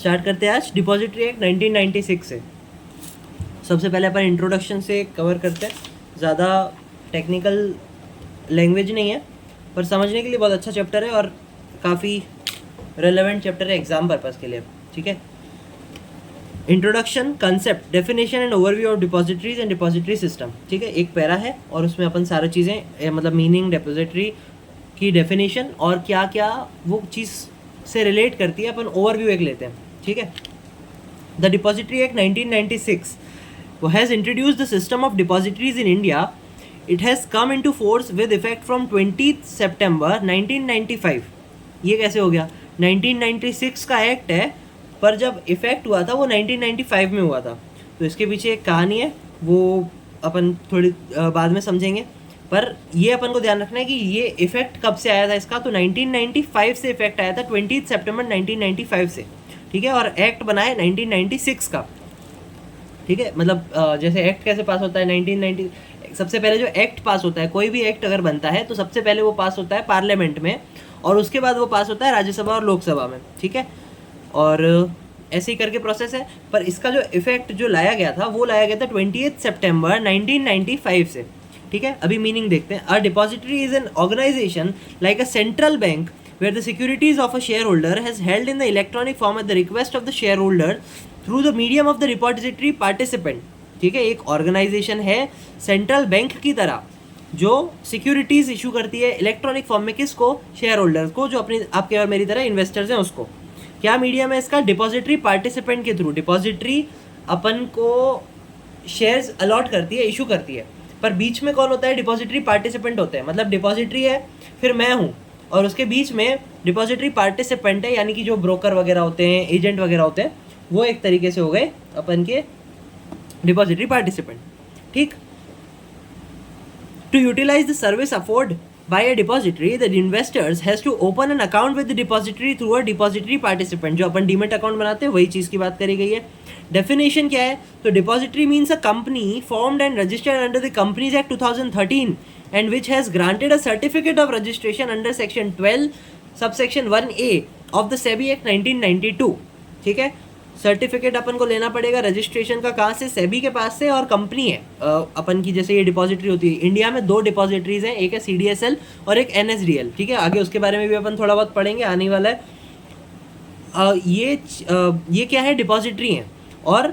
Start करते हैं आज डिपॉजिटरी एक्ट 1996 से। सबसे पहले अपन इंट्रोडक्शन से कवर करते हैं, ज़्यादा टेक्निकल लैंग्वेज नहीं है पर समझने के लिए बहुत अच्छा चैप्टर है और काफ़ी रेलेवेंट चैप्टर है एग्जाम पर्पज़ के लिए। ठीक है, introduction, concept, definition and overview of depositories and depository system. ठीक है, एक पैरा है और उसमें अपन सारी चीज़ें मतलब मीनिंग, डिपॉजिटरी की डेफिनेशन और क्या क्या वो चीज़ से रिलेट करती है, अपन ओवरव्यू एक लेते हैं। ठीक है, the depository act 1996 has introduced the system of depositories in India. It has come into force with effect from 20th September 1995. ये कैसे हो गया? 1996 का एक्ट है पर जब इफेक्ट हुआ था वो 1995 में हुआ था। तो इसके पीछे एक कहानी है, वो अपन थोड़ी बाद में समझेंगे, पर ये अपन को ध्यान रखना है कि ये इफेक्ट कब से आया था इसका। तो 1995 से इफेक्ट आया था, 20 सितंबर 1995 से। ठीक है, और एक्ट बना है 1996 का। ठीक है, मतलब जैसे एक्ट कैसे पास होता है 1990, सबसे पहले जो एक्ट पास होता है, कोई भी एक्ट अगर बनता है तो सबसे पहले वो पास होता है पार्लियामेंट में और उसके बाद वो पास होता है राज्यसभा और लोकसभा में। ठीक है, और ऐसे ही करके प्रोसेस है। पर इसका जो इफेक्ट जो लाया गया था वो लाया गया था 20 सितंबर 1995 से। ठीक है, अभी मीनिंग देखते हैं। A depository is an organisation like a central bank where the securities of a shareholder has held in the electronic form at the request of the shareholder through the medium of the depository participant. ठीक है, एक organisation है central bank की तरह जो securities issue करती है electronic form में, किसको? शेयर होल्डर्स को, जो अपनी आपके और मेरी तरह इन्वेस्टर्स हैं उसको। क्या मीडियम है इसका? डिपॉजिटरी पार्टिसिपेंट के थ्रू। डिपॉजिटरी अपन को शेयर्स अलॉट करती है, इशू करती है, पर बीच में कौन होता है? डिपॉजिटरी पार्टिसिपेंट होते हैं। मतलब डिपॉजिटरी है, फिर मैं हूँ, और उसके बीच में डिपॉजिटरी पार्टिसिपेंट है, यानी कि जो ब्रोकर वगैरह होते हैं, एजेंट वगैरह होते हैं, वो एक तरीके से हो गए अपन के डिपॉजिटरी पार्टिसिपेंट। ठीक, to utilise the service afford by a depository the investors has to open an account with the depository through a depository participant. जो अपन डीमेट अकाउंट बनाते हैं वही चीज़ की बात करी गई है। डेफिनेशन क्या है? तो depository means a company formed and registered under the companies act 2013 and which has granted a certificate of registration under section 12 subsection 1A of the SEBI Act 1992. ठीक है, सर्टिफिकेट अपन को लेना पड़ेगा रजिस्ट्रेशन का, कहाँ से? सेबी के पास से। और कंपनी है अपन की, जैसे ये डिपॉजिटरी होती है, इंडिया में 2 डिपॉजिटरीज हैं, एक है CDSL और एक NSDL। ठीक है, आगे उसके बारे में भी अपन थोड़ा बहुत पढ़ेंगे, आने वाला है। ये क्या है? डिपॉजिटरी हैं और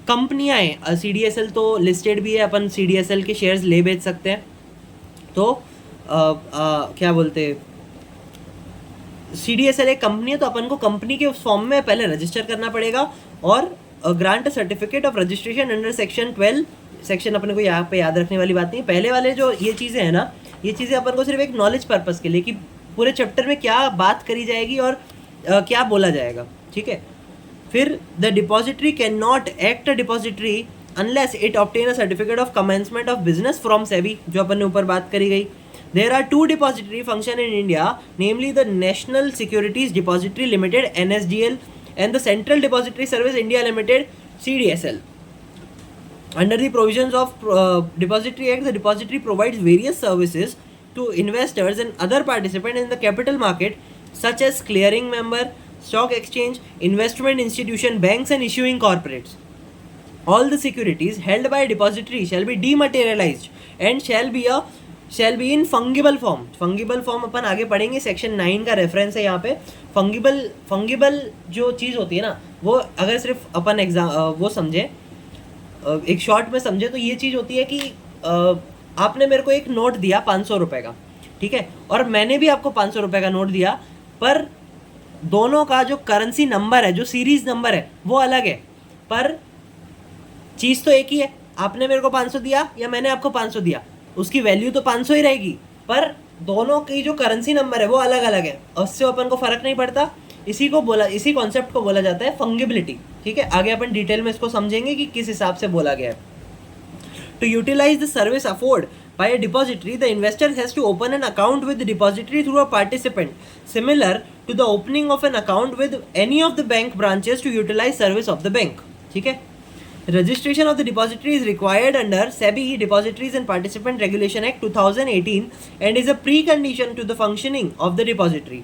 कंपनियाँ हैं। CDSL तो लिस्टेड भी है, अपन CDSL के शेयर्स ले बेच सकते हैं। तो क्या बोलते, CDSL एक कंपनी है, तो अपन को कंपनी के उस फॉर्म में पहले रजिस्टर करना पड़ेगा और grant certificate of registration under section 12। Section अपन को यहाँ पे याद रखने वाली बात नहीं। पहले वाले जो ये चीज़ें हैं ना, ये चीज़ें अपन को सिर्फ एक नॉलेज पर्पज़ के लिए कि पूरे चैप्टर में क्या बात करी जाएगी और क्या बोला जाएगा। ठीक है, फिर the depository can not act a depository unless it obtain a certificate of commencement of business from SEBI, जो अपन ने ऊपर बात करी गई। There are 2 depository function in India, namely the National Securities Depository Limited (NSDL) and the Central Depository Service India Limited (CDSL). Under the provisions of Depository Act, the depository provides various services to investors and other participants in the capital market, such as clearing member, stock exchange, investment institution, banks and issuing corporates. All the securities held by a depository shall be dematerialized and shall be in fungible form. Fungible form अपन आगे पढ़ेंगे, section 9 का reference है यहाँ पे। Fungible जो चीज़ होती है ना, वो अगर सिर्फ अपन वो समझे, एक शॉर्ट में समझे, तो ये चीज़ होती है कि आपने मेरे को एक नोट दिया 500 रुपये का, ठीक है, और मैंने भी आपको 500 रुपये का नोट दिया, पर दोनों का जो करेंसी नंबर है, जो सीरीज नंबर है, वो अलग है, पर चीज़ तो एक ही है। आपने मेरे को 500 दिया या मैंने आपको 500 दिया, उसकी वैल्यू तो 500 ही रहेगी, पर दोनों की जो करेंसी नंबर है वो अलग अलग है, उससे अपन को फ़र्क नहीं पड़ता। इसी कॉन्सेप्ट को बोला जाता है फंगिबिलिटी। ठीक है, आगे अपन डिटेल में इसको समझेंगे कि किस हिसाब से बोला गया है। To utilise the service afford by a depository, the investor has to open an account with the depository through a participant, similar to the opening of an account with any of the bank branches to utilize service of the bank. ठीक है, registration of the depository is required under SEBI Depositories and Participant Regulation Act 2018 and is a precondition to the functioning of the depository.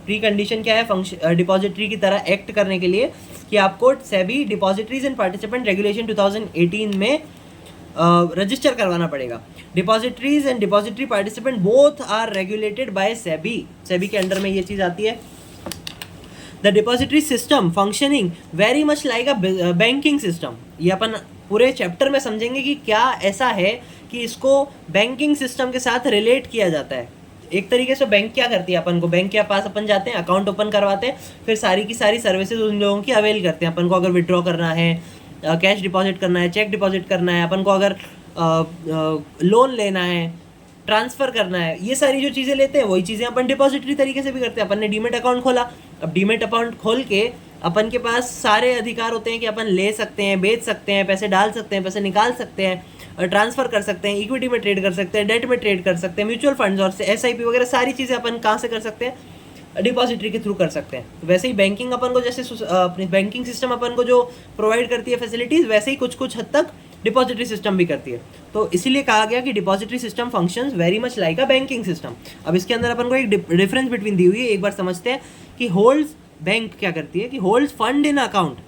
Pre condition क्या है function depository की तरह act करने के लिए कि आपको SEBI depositories and participant regulation 2018 में रजिस्टर करवाना पड़ेगा। Depositories and depository participant both are regulated by SEBI, SEBI के अंडर में ये चीज़ आती है। The depository system functioning very much like a banking system, ये अपन पूरे चैप्टर में समझेंगे कि क्या ऐसा है कि इसको बैंकिंग सिस्टम के साथ रिलेट किया जाता है। एक तरीके से बैंक क्या करती है, अपन को बैंक के पास अपन जाते हैं, अकाउंट ओपन करवाते हैं, फिर सारी की सारी सर्विसेज उन लोगों की अवेल करते हैं। अपन को अगर विड्रॉ करना है, कैश डिपॉजिट करना है, चेक डिपॉजिट करना है, अपन को अगर लोन लेना है, ट्रांसफ़र करना है, ये सारी जो चीज़ें लेते हैं वही चीज़ें अपन डिपॉजिटरी तरीके से भी करते हैं। अपन ने डीमेट अकाउंट खोला, अब डीमेट अकाउंट खोल के अपन के पास सारे अधिकार होते हैं कि अपन ले सकते हैं, बेच सकते हैं, पैसे डाल सकते हैं, पैसे निकाल सकते हैं, ट्रांसफ़र कर सकते हैं, इक्विटी में ट्रेड कर सकते हैं, डेट में ट्रेड कर सकते हैं, म्यूचुअल फंड्स और SIP वगैरह सारी चीज़ें अपन कहाँ से कर सकते हैं, डिपॉजिटरी के थ्रू कर सकते हैं। तो वैसे ही बैंकिंग अपन को जैसे अपनी बैंकिंग सिस्टम अपन को जो प्रोवाइड करती है फैसिलिटीज़, वैसे ही कुछ हद तक डिपॉजिटरी सिस्टम भी करती है। तो इसीलिए कहा गया कि depository system functions very much like a banking system. अब इसके अंदर अपन को एक डिफरेंस बिटवीन दी हुई है, एक बार समझते हैं कि होल्ड्स, बैंक क्या करती है कि होल्ड्स फंड इन अकाउंट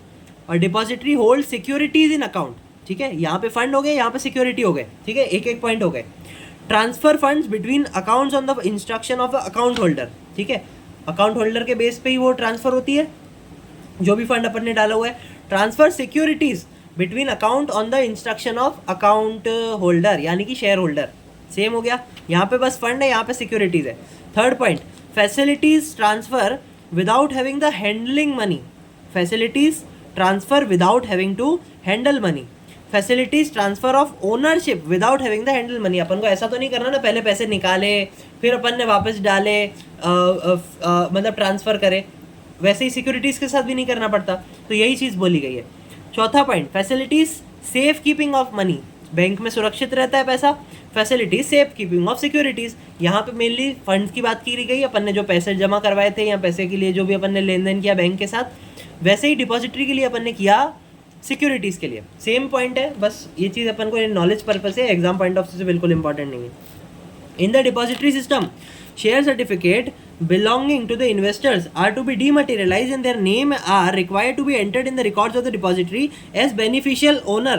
और डिपॉजिटरी होल्ड सिक्योरिटीज इन अकाउंट। ठीक है, यहाँ पे फंड हो गए, यहाँ पे सिक्योरिटी हो गए। ठीक है, एक एक पॉइंट हो गए। Transfer funds between accounts on the instruction of account holder. ठीक है, अकाउंट होल्डर के बेस पे ही वो ट्रांसफर होती है जो भी फंड अपन ने डाला हुआ है। Transfer securities between account on the instruction of account holder, यानी कि शेयर होल्डर। सेम हो गया, यहाँ पे बस फंड है, यहाँ पे सिक्योरिटीज है। Third point, facilities transfer without having the handling money. Facilities transfer without having to handle money. Facilities transfer of ownership without having the handle money. अपन को ऐसा तो नहीं करना ना पहले पैसे निकाले फिर अपन ने वापस डाले, मतलब ट्रांसफ़र करे, वैसे ही सिक्योरिटीज़ के साथ भी नहीं करना पड़ता। तो यही चीज़ बोली गई है। चौथा point, facilities safe keeping of money. Bank में सुरक्षित रहता है पैसा। Facilities safe keeping of securities, यहाँ पे मेनली फंड्स की बात की गई। अपन ने जो पैसे जमा करवाए थे या पैसे के लिए जो भी अपन ने लेन देन किया बैंक के साथ, वैसे ही डिपॉजिटरी के लिए अपन ने किया सिक्योरिटीज़ के लिए। सेम पॉइंट है, बस ये चीज़ अपन को नॉलेज पर्पज से, एग्जाम पॉइंट ऑफ व्यू से बिल्कुल इंपॉर्टेंट नहीं है। इन the depository system, share certificate belonging to the investors are to be dematerialized and their name are required to be entered in the records of the depository as beneficial owner.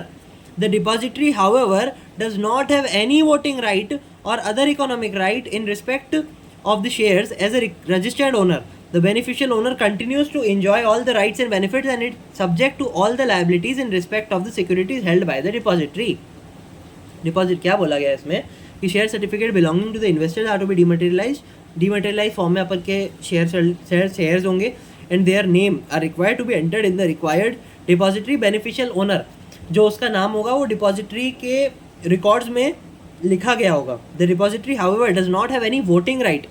The depository, however, does not have any voting right or other economic right in respect of the shares as a registered owner. The beneficial owner continues to enjoy all the rights and benefits and is subject to all the liabilities in respect of the securities held by the depository. Deposit क्या बोला गया इसमें कि share certificate belonging to the investors are to be dematerialise form में अपन के shares होंगे and their name are required to be entered in the required depository beneficial owner. जो उसका नाम होगा वो डिपॉजिटरी के रिकॉर्ड्स में लिखा गया होगा। The depository however does not have any voting right.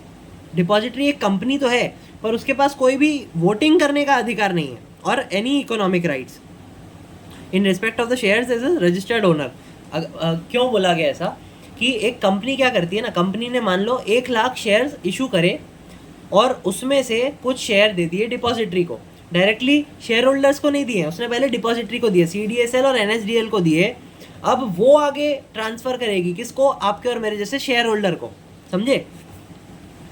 Depository एक कंपनी तो है पर उसके पास कोई भी वोटिंग करने का अधिकार नहीं है और any economic rights in respect of the shares as a registered owner. क्यों बोला गया ऐसा कि एक कंपनी क्या करती है ना, कंपनी ने मान लो 1 लाख शेयर्स इशू करे और उसमें से कुछ शेयर दे दिए डिपॉजिटरी को, डायरेक्टली शेयर होल्डर्स को नहीं दिए, उसने पहले डिपॉजिटरी को दिए, CDSL और NSDL को दिए। अब वो आगे ट्रांसफ़र करेगी किसको, आपके और मेरे जैसे शेयर होल्डर को, समझे।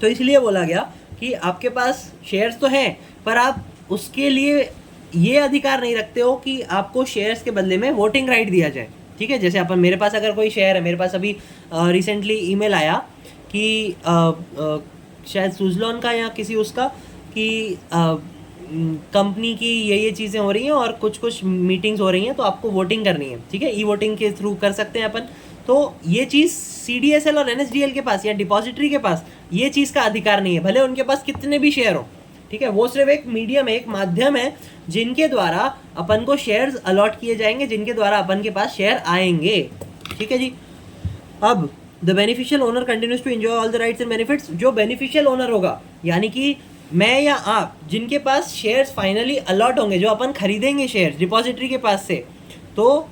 तो इसलिए बोला गया कि आपके पास शेयर्स तो हैं पर आप उसके लिए ये अधिकार नहीं रखते हो कि आपको शेयर्स के बदले में वोटिंग राइट दिया जाए। ठीक है, जैसे अपन, मेरे पास अगर कोई शेयर है, मेरे पास अभी रिसेंटली ईमेल आया कि शायद सुजलॉन का या किसी उसका कि कंपनी की ये चीज़ें हो रही हैं और कुछ मीटिंग्स हो रही हैं तो आपको वोटिंग करनी है। ठीक है, वोटिंग के थ्रू कर सकते हैं अपन। तो ये चीज़ CDSL और NSDL के पास या डिपॉजिटरी के पास ये चीज़ का अधिकार नहीं है, भले उनके पास कितने भी शेयर हो। ठीक है, वो सिर्फ एक मीडियम है, एक माध्यम है जिनके द्वारा अपन को शेयर्स अलॉट किए जाएंगे, जिनके द्वारा अपन के पास शेयर आएंगे। ठीक है जी। अब the beneficial owner continues to enjoy all the rights and benefits. जो बेनिफिशियल ओनर होगा यानी कि मैं या आप, जिनके पास शेयर्स फाइनली अलॉट होंगे, जो अपन खरीदेंगे शेयर्स डिपॉजिटरी के पास से, तो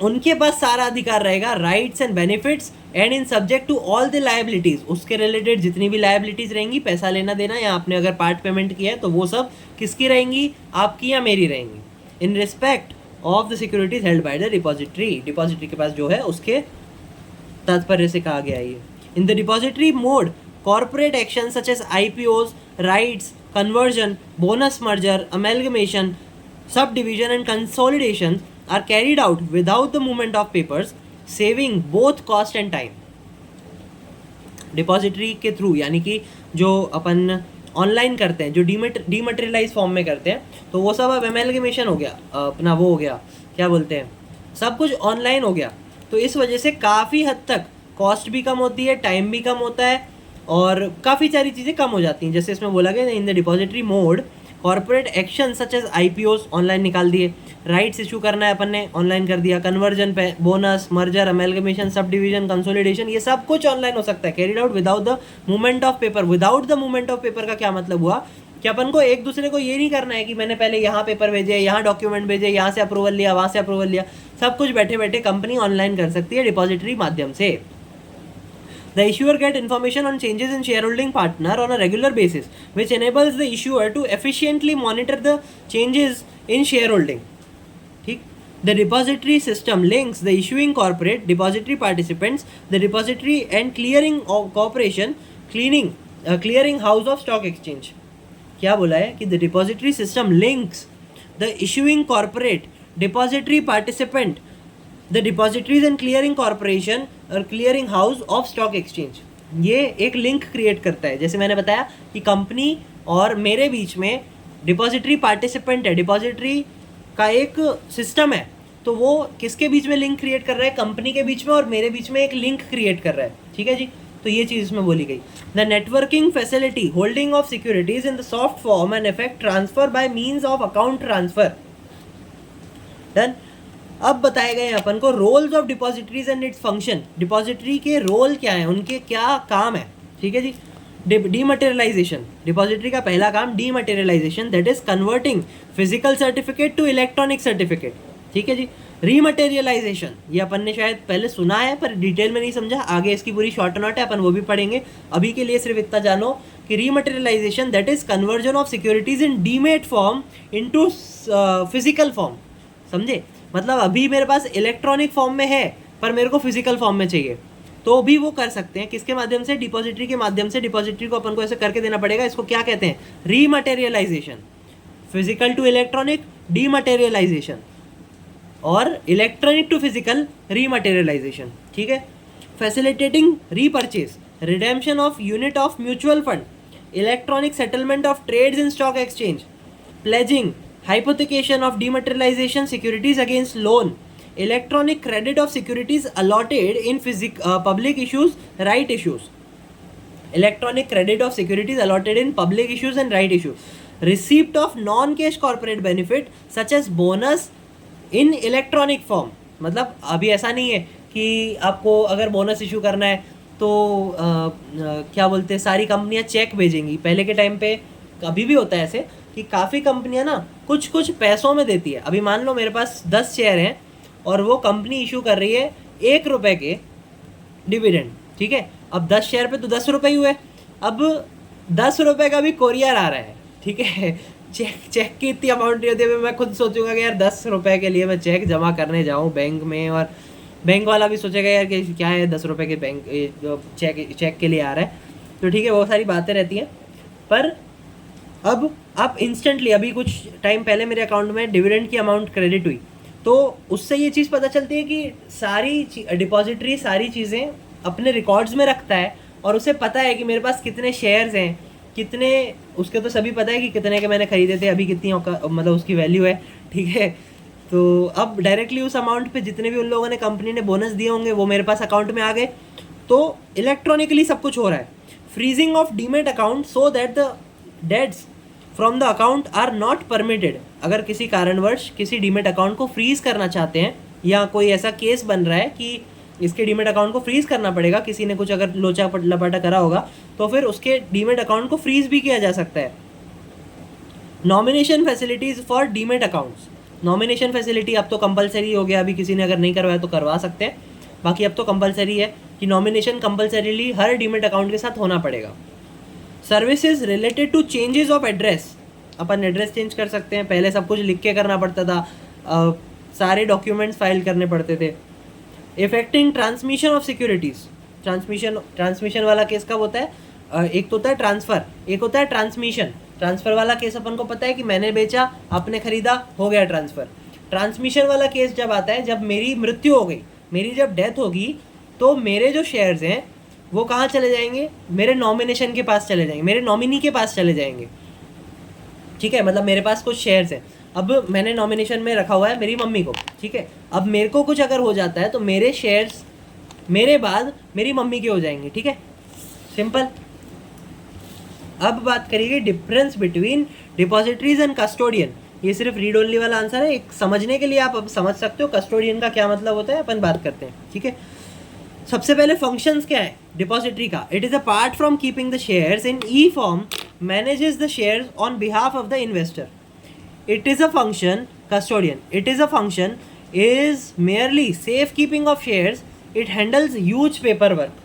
उनके पास सारा अधिकार रहेगा, rights and benefits and in subject to all the liabilities. उसके रिलेटेड जितनी भी लायबिलिटीज़ रहेंगी, पैसा लेना देना या आपने अगर पार्ट पेमेंट किया है तो वो सब किसकी रहेंगी, आपकी या मेरी रहेंगी। इन respect of the securities held by the depository. Depository के पास जो है उसके तात्पर्य से कहा गया है ये। In the depository mode, corporate actions such as IPOs rights, conversion, bonus merger, amalgamation, subdivision and consolidation are carried out without the movement of papers, saving both cost and time. Depository के थ्रू, यानी कि जो अपन online करते हैं, जो dematerialise form में करते हैं, तो वो सब अब एमेलगमेशन हो गया, अपना वो हो गया, क्या बोलते हैं, सब कुछ ऑनलाइन हो गया। तो इस वजह से काफ़ी हद तक कॉस्ट भी कम होती है, टाइम भी कम होता है, और काफ़ी सारी चीज़ें कम हो जाती हैं। जैसे इसमें बोला गया, in the depository mode corporate action such as IPOs online निकाल दिए, राइट्स इशू करना है अपन ने ऑनलाइन कर दिया, कन्वर्जन पे, bonus, merger, amalgamation, sub division, consolidation, ये सब कुछ ऑनलाइन हो सकता है, carried out without the movement of paper. Without the movement of paper का क्या मतलब हुआ कि अपन को एक दूसरे को ये नहीं करना है कि मैंने पहले यहाँ पेपर भेजे, यहाँ डॉक्यूमेंट भेजे, यहाँ से अप्रूवल लिया, वहाँ से अप्रूवल लिया, सब कुछ बैठे बैठे कंपनी ऑनलाइन कर सकती है डिपॉजिटरी माध्यम से। The issuer get information on changes in shareholding partner on a regular basis, which enables the issuer to efficiently monitor the changes in shareholding. ठीक, the depository system links the issuing corporate, depository participants, the depository and clearing corporation, clearing house of stock exchange. क्या बोला है कि the depository system links the issuing corporate, depository participant, the depositories and clearing corporation और clearing house of stock exchange. ये एक link create करता है। जैसे मैंने बताया कि कंपनी और मेरे बीच में डिपॉजिटरी पार्टिसिपेंट है, डिपॉजिटरी का एक सिस्टम है, तो वो किसके बीच में लिंक क्रिएट कर रहा है, कंपनी के बीच में और मेरे बीच में एक लिंक क्रिएट कर रहा है। ठीक है जी, तो ये चीज़ इसमें बोली गई। The networking facility holding of securities in the soft form and effect transfer by means of account transfer. Done. अब बताए गए अपन को roles of depositories and its function. Depository के रोल क्या है, उनके क्या काम है। ठीक है जी। डीमटेरियलाइजेशन, डिपॉजिटरी का पहला काम dematerialisation, that is converting physical certificate to electronic certificate. ठीक है जी। रीमटेरियलाइजेशन, ये अपन ने शायद पहले सुना है पर डिटेल में नहीं समझा, आगे इसकी पूरी शॉर्ट नोट है, अपन वो भी पढ़ेंगे। अभी के लिए सिर्फ इतना जानो कि rematerialisation that is conversion of securities in demat form into physical form. समझे, मतलब अभी मेरे पास इलेक्ट्रॉनिक फॉर्म में है पर मेरे को फिजिकल फॉर्म में चाहिए, तो भी वो कर सकते हैं। किसके माध्यम से, डिपॉजिटरी के माध्यम से। डिपॉजिटरी को अपन को ऐसे करके देना पड़ेगा। इसको क्या कहते हैं, rematerialisation. Physical to electronic dematerialisation, और इलेक्ट्रॉनिक टू फिजिकल रीमटेरियलाइजेशन। ठीक है। Facilitating repurchase, redemption of unit of mutual fund, electronic settlement of trades in stock exchange, pledging, hypothecation of dematerialization securities against loan, electronic credit of securities allotted in public issues, right issues, electronic credit of securities allotted in public issues and right issues, receipt of non-cash corporate benefit such as bonus in electronic form। मतलब अभी ऐसा नहीं है कि आपको अगर bonus issue करना है तो क्या बोलते हैं, सारी कंपनियां चेक भेजेंगी। पहले के टाइम पे अभी भी होता है ऐसे कि काफ़ी कंपनियां ना कुछ कुछ पैसों में देती है। अभी मान लो मेरे पास 10 शेयर हैं और वो कंपनी इशू कर रही है 1 रुपये के डिविडेंड। ठीक है, अब 10 शेयर पे तो 10 रुपये ही हुए। अब 10 रुपये का भी कोरियर आ रहा है। ठीक है, चेक की इतनी अमाउंट नहीं होती है। मैं खुद सोचूंगा कि यार 10 रुपये के लिए मैं चेक जमा करने जाऊँ बैंक में, और बैंक वाला भी सोचेगा यार कि क्या है 10 रुपये के बैंक जो चेक के लिए आ रहा है। तो ठीक है, वो सारी बातें रहती हैं। पर अब आप इंस्टेंटली, अभी कुछ टाइम पहले मेरे अकाउंट में डिविडेंड की अमाउंट क्रेडिट हुई, तो उससे ये चीज़ पता चलती है कि सारी डिपॉजिटरी सारी चीज़ें अपने रिकॉर्ड्स में रखता है, और उसे पता है कि मेरे पास कितने शेयर्स हैं, कितने, उसके तो सभी पता है कि कितने के मैंने खरीदे थे, अभी कितनी मतलब उसकी वैल्यू है। ठीक है, तो अब डायरेक्टली उस अमाउंट पे जितने भी उन लोगों ने, कंपनी ने बोनस दिए होंगे, वो मेरे पास अकाउंट में आ गए। तो इलेक्ट्रॉनिकली सब कुछ हो रहा है। Freezing of demat account so that the debts from the account are not permitted. अगर किसी कारणवश किसी डीमेट अकाउंट को फ्रीज करना चाहते हैं, या कोई ऐसा केस बन रहा है कि इसके डीमेट अकाउंट को फ्रीज करना पड़ेगा, किसी ने कुछ अगर लोचा लपाटा करा होगा, तो फिर उसके डीमेट अकाउंट को फ्रीज भी किया जा सकता है। Nomination facilities for demat accounts, nomination facility अब तो कंपलसरी हो गया। अभी किसी ने अगर नहीं करवाया तो करवा सकते हैं, बाकी अब तो कंपलसरी है कि नॉमिनेशन कंपलसरीली हर डीमेट अकाउंट के साथ होना पड़ेगा। Services related to changes of address, अपन एड्रेस चेंज कर सकते हैं। पहले सब कुछ लिख के करना पड़ता था, सारे डॉक्यूमेंट्स फाइल करने पड़ते थे। Effecting transmission of securities, transmission वाला केस कब होता है, एक तो होता है ट्रांसफ़र, एक होता है ट्रांसमिशन। ट्रांसफ़र वाला केस अपन को पता है कि मैंने बेचा, आपने खरीदा, हो गया ट्रांसफ़र। ट्रांसमिशन वाला केस जब आता है, जब मेरी मृत्यु हो गई, मेरी जब डेथ होगी, तो मेरे जो शेयर्स हैं वो कहाँ चले जाएंगे, मेरे नॉमिनेशन के पास चले जाएंगे, मेरे नॉमिनी के पास चले जाएंगे। ठीक है, मतलब मेरे पास कुछ शेयर्स हैं, अब मैंने नॉमिनेशन में रखा हुआ है मेरी मम्मी को। ठीक है, अब मेरे को कुछ अगर हो जाता है तो मेरे शेयर्स मेरे बाद मेरी मम्मी के हो जाएंगे। ठीक है, सिंपल। अब बात करिए difference between depositories and custodian. ये सिर्फ रीड ओनली वाला आंसर है, एक समझने के लिए आप अब समझ सकते हो कस्टोडियन का क्या मतलब होता है, अपन बात करते हैं। ठीक है, सबसे पहले फंक्शंस क्या है डिपॉजिटरी का। It is a part from keeping the shares in E form, manages the shares on behalf of the investor. It is a function custodian, it is a function is merely safe keeping of shares, it handles huge paper work.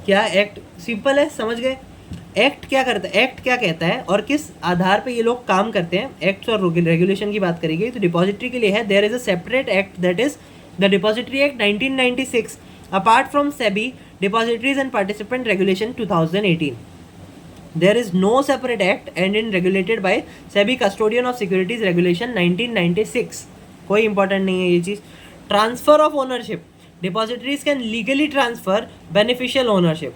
क्या act simple है, समझ गए। Act क्या करता है, act क्या कहता है और किस आधार पे ये लोग काम करते हैं, एक्ट्स और रेगुलेशन की बात करेंगे तो डिपॉजिटरी के लिए है there is a separate act that is the depository act 1996 apart from SEBI depositories and participant regulation 2018। There is no separate act and in regulated by SEBI custodian of securities regulation 1996। कोई important नहीं है ये चीज़। Transfer of ownership, depositories can legally transfer beneficial ownership.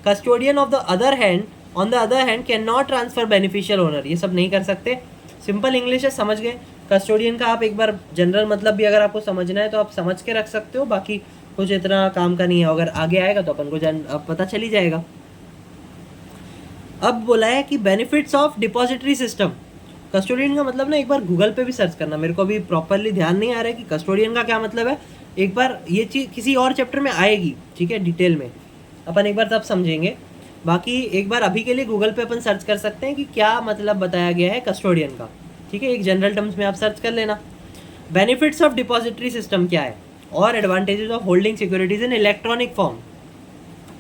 Custodian of the other hand, on the other hand, cannot transfer beneficial owner. ये सब नहीं कर सकते। सिंपल इंग्लिश है, समझ गए। कस्टोडियन का आप एक बार जनरल मतलब भी अगर आपको समझना है तो आप समझ के रख सकते हो, बाकी कुछ इतना काम का नहीं है। अगर आगे आएगा तो अपन को पता चल ही जाएगा। अब बोला है कि benefits of depository system. Custodian का मतलब ना एक बार गूगल पे भी सर्च करना, मेरे को अभी प्रॉपरली ध्यान नहीं आ रहा है कि कस्टोडियन का क्या मतलब है। एक बार ये चीज़ किसी और चैप्टर में आएगी, ठीक है, डिटेल में अपन एक बार तब समझेंगे। बाकी एक बार अभी के लिए गूगल पे अपन सर्च कर सकते हैं कि क्या मतलब बताया गया है कस्टोडियन का। ठीक है, एक जनरल टर्म्स में आप सर्च कर लेना। बेनिफिट्स ऑफ डिपॉजिटरी सिस्टम क्या है और advantages of holding securities in electronic form.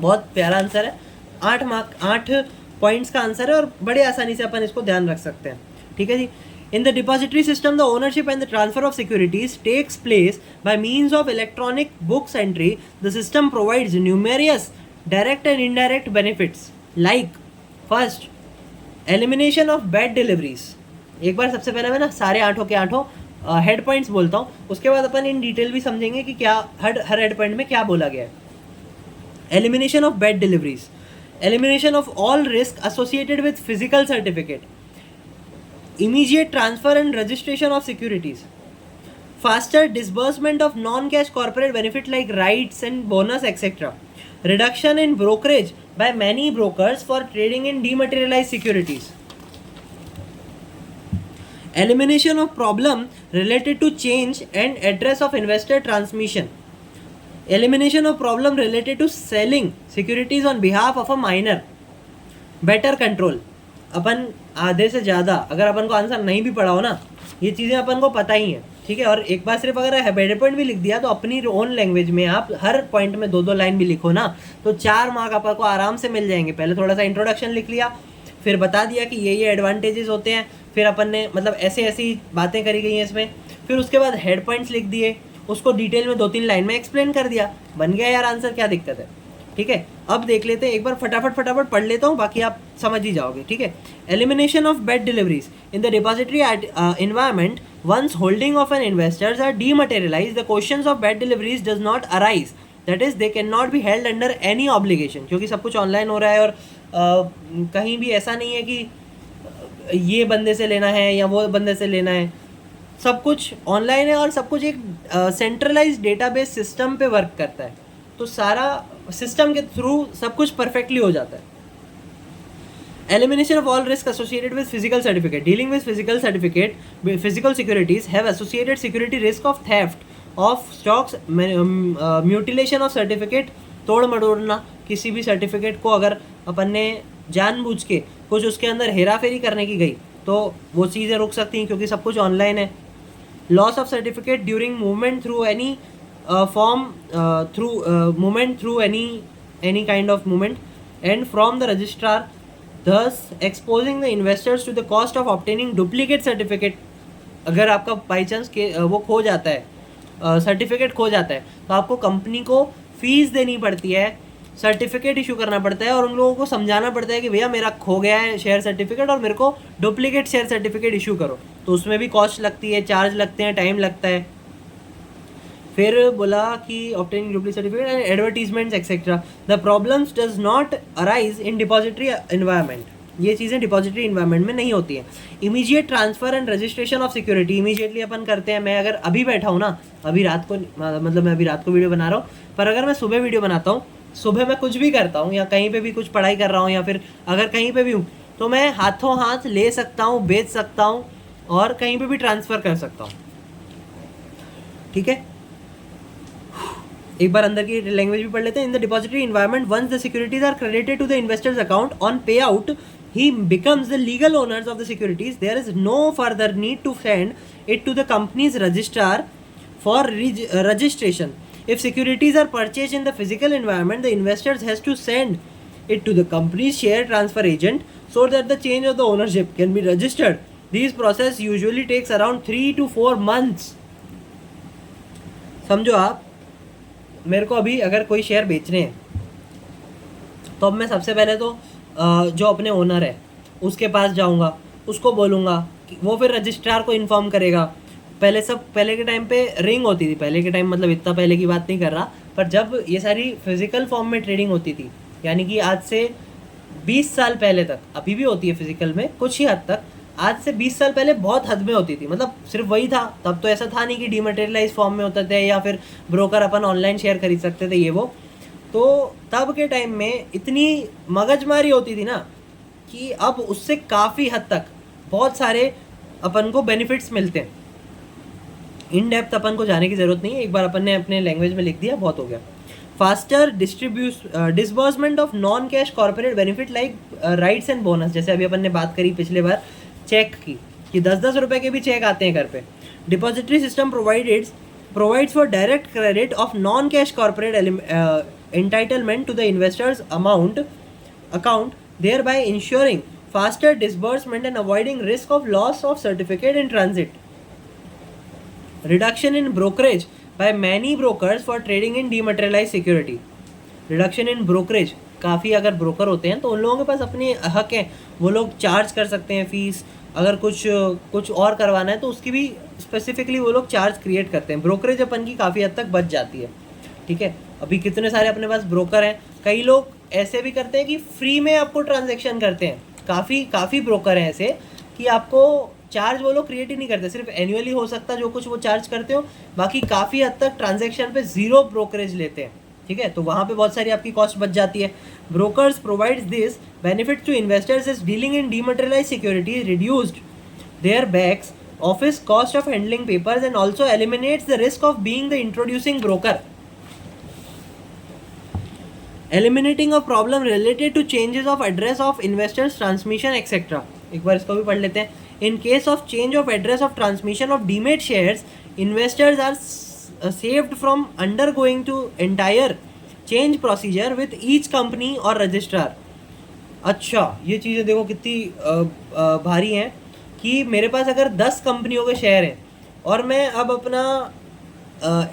बहुत प्यारा आंसर है, 8 पॉइंट्स का आंसर है और बड़े आसानी से अपन इसको ध्यान रख सकते हैं। ठीक है जी। In the depository system, the ownership and the transfer of securities takes place by means of electronic books entry. The system provides numerous direct and indirect benefits like first, elimination of bad deliveries. एक बार सबसे पहले मैं ना सारे 8 के 8 head points बोलता हूँ, उसके बाद अपन इन डिटेल भी समझेंगे कि क्या हर हेड पॉइंट में क्या बोला गया है। Elimination of bad deliveries, elimination of all risk associated with physical certificate, immediate transfer and registration of securities, faster disbursement of non-cash corporate benefit like rights and bonus etc., reduction in brokerage by many brokers for trading in dematerialized securities, elimination of problem related to change and address of investor transmission, elimination of problem related to selling securities on behalf of a minor, better control। अपन आधे से ज़्यादा अगर अपन को answer नहीं भी पढ़ा हो ना, ये चीज़ें अपन को पता ही है। ठीक है, और एक बार सिर्फ अगर हेड पॉइंट भी लिख दिया तो अपनी ओन लैंग्वेज में आप हर पॉइंट में 2-2 लाइन भी लिखो ना तो 4 मार्क अपन को आराम से मिल जाएंगे। पहले थोड़ा सा इंट्रोडक्शन लिख लिया, फिर बता दिया कि ये एडवांटेजेस होते हैं, फिर अपन ने मतलब ऐसी ऐसी बातें करी गई हैं इसमें, फिर उसके बाद हेड पॉइंट्स लिख दिए, उसको डिटेल में 2-3 लाइन में एक्सप्लेन कर दिया, बन गया यार आंसर, क्या दिक्कत है। ठीक है, अब देख लेते हैं, एक बार फटाफट पढ़ लेता हूँ, बाकी आप समझ ही जाओगे। ठीक है, elimination of bad deliveries in the depository environment, once holding of an investors are dematerialized, the questions of bad deliveries does not arise, that is they cannot be held under any obligation। क्योंकि सब कुछ online हो रहा है और कहीं भी ऐसा नहीं है कि ये बंदे से लेना है या वो बंदे से लेना है, सब कुछ ऑनलाइन है और सब कुछ एक सेंट्रलाइज डेटाबेस सिस्टम पे वर्क करता है, तो सारा सिस्टम के थ्रू सब कुछ परफेक्टली हो जाता है। Elimination of all risk associated with physical certificate. Dealing with physical securities have associated security risk of theft of stocks, mutilation of certificate, तोड़ मड़ोड़ना किसी भी सर्टिफिकेट को अगर अपन ने जानबूझ के कुछ उसके अंदर हेरा फेरी करने की गई तो वो चीज़ें रुक सकती हैं क्योंकि सब कुछ ऑनलाइन है। Loss of certificate during movement through any form through movement through any kind of movement and from the registrar, thus exposing the investors to the cost of obtaining duplicate certificate। अगर आपका by chance के वो खो जाता है, certificate खो जाता है तो आपको कंपनी को फीस देनी पड़ती है सर्टिफिकेट इशू करना पड़ता है और उन लोगों को समझाना पड़ता है कि भैया मेरा खो गया है शेयर सर्टिफिकेट और मेरे को डुप्लीकेट शेयर सर्टिफिकेट इशू करो। तो उसमें भी कॉस्ट लगती है, चार्ज लगते हैं, टाइम लगता है। फिर बोला कि obtaining duplicate certificate and advertisements etcetera, the problems does not arise in depository environment. ये चीज़ें डिपॉजिटरी इन्वायरमेंट में नहीं होती हैं। Immediate transfer and registration of security, immediately अपन करते हैं। मैं अगर अभी बैठा हूँ ना, अभी रात को, मतलब मैं अभी रात को वीडियो बना रहा हूँ, पर अगर मैं सुबह वीडियो बनाता हूँ, सुबह मैं कुछ भी करता हूँ या कहीं पे भी कुछ पढ़ाई कर रहा हूँ या फिर अगर कहीं पे भी हूँ, तो मैं हाथों हाथ ले सकता हूँ, बेच सकता हूँ और कहीं पे भी ट्रांसफ़र कर सकता हूँ। ठीक है, एक बार अंदर की लैंग्वेज भी पढ़ लेते हैं। In the depository environment once the securities are credited to the investors account on pay out, he becomes the legal owners of the securities. There is no further need to send it to the company's registrar for registration. If securities are purchased in the physical environment, the investors has to send it to the company's share transfer agent so that the change of the ownership can be registered. This process usually takes around 3 to 4 months. समझो आप, मेरे को अभी अगर कोई share बेचने हैं तो अब मैं सबसे पहले तो जो अपने ओनर है उसके पास जाऊंगा, उसको बोलूँगा कि वो फिर रजिस्ट्रार को इन्फॉर्म करेगा। पहले के टाइम पे रिंग होती थी, पहले के टाइम मतलब इतना पहले की बात नहीं कर रहा, पर जब ये सारी फिजिकल फॉर्म में ट्रेडिंग होती थी, यानी कि आज से 20 साल पहले तक, अभी भी होती है फिजिकल में कुछ ही हद तक, आज से 20 साल पहले बहुत हद में होती थी। मतलब सिर्फ वही था, तब तो ऐसा था नहीं कि डीमटेरियलाइज फॉर्म में होते थे या फिर ब्रोकर अपन ऑनलाइन शेयर खरीद सकते थे ये वो। तो तब के टाइम में इतनी मगजमारी होती थी ना कि अब उससे काफ़ी हद तक बहुत सारे अपन को बेनिफिट्स मिलते हैं। इन डेप्थ अपन को जाने की ज़रूरत नहीं है, एक बार अपन ने अपने लैंग्वेज में लिख दिया, बहुत हो गया। Faster disbursement of non cash corporate benefit like rights and bonus, जैसे अभी अपन ने बात करी पिछले बार चेक की कि 10-10 रुपये के भी चेक आते हैं घर पे। Depository system provides for direct credit of non-cash corporate entitlement to the investor's account, thereby ensuring faster disbursement and avoiding risk of loss of certificate in transit. Reduction in brokerage by many brokers for trading in dematerialized security. Reduction in brokerage, काफ़ी अगर broker होते हैं तो उन लोगों के पास अपने हक हैं, वो लोग चार्ज कर सकते हैं फीस। अगर कुछ और करवाना है तो उसकी भी स्पेसिफिकली वो लोग चार्ज क्रिएट करते हैं। ब्रोकरेज अपन की काफ़ी हद तक बच जाती है। ठीक है, अभी कितने सारे अपने पास ब्रोकर हैं। कई लोग ऐसे भी करते हैं कि फ्री में आपको ट्रांजैक्शन करते हैं। काफ़ी ब्रोकर हैं ऐसे कि आपको चार्ज वो लोग क्रिएट ही नहीं करते, सिर्फ एनुअली हो सकता है जो कुछ वो चार्ज करते हो, बाकी काफ़ी हद तक ट्रांजैक्शन पे ज़ीरो ब्रोकरेज लेते हैं। ठीक है, तो वहाँ पे बहुत सारी आपकी कॉस्ट बच जाती है। Brokers provides this benefit to investors is dealing in dematerialise securities reduced their backs office cost of handling papers and also eliminates the risk of being the introducing broker. Eliminating a problem related to changes of address of investors transmission etc. एक बार इसको भी पढ़ लेते हैं। In case of change of address of transmission of demat shares, investors are saved from undergoing to entire change procedure with each company or registrar. अच्छा, ये चीज़ें देखो कितनी भारी हैं कि मेरे पास अगर 10 कंपनियों के शेयर हैं और मैं अब अपना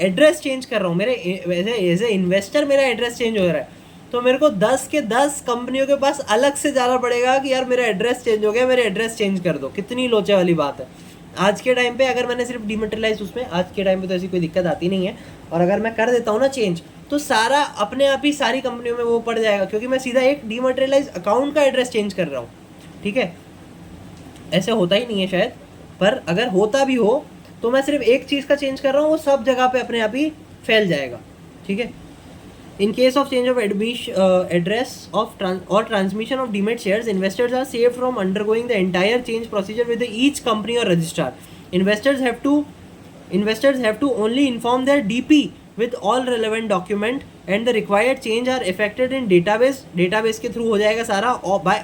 एड्रेस चेंज कर रहा हूँ, मेरे एज ए इन्वेस्टर मेरा एड्रेस चेंज हो रहा है, तो मेरे को 10 के 10 कंपनियों के पास अलग से जाना पड़ेगा कि यार मेरा एड्रेस चेंज हो गया, मेरे एड्रेस चेंज कर दो। कितनी लोचे वाली बात है। आज के टाइम पे अगर मैंने सिर्फ डीमटेरियलाइज, उसमें आज के टाइम पे तो ऐसी कोई दिक्कत आती नहीं है, और अगर मैं कर देता हूँ ना चेंज, तो सारा अपने आप ही सारी कंपनियों में वो पड़ जाएगा, क्योंकि मैं सीधा एक डीमटेरियलाइज अकाउंट का एड्रेस चेंज कर रहा हूँ। ठीक है, ऐसे होता ही नहीं है शायद, पर अगर होता भी हो तो मैं सिर्फ एक चीज़ का चेंज कर रहा हूँ, वो सब जगह पे अपने आप ही फैल जाएगा। ठीक है, in case of change of address of और transmission of demat shares, investors are save from undergoing the entire change procedure with each company और registrar. Investors have to only inform their DP with all relevant document and the required change are effected in database के through हो जाएगा सारा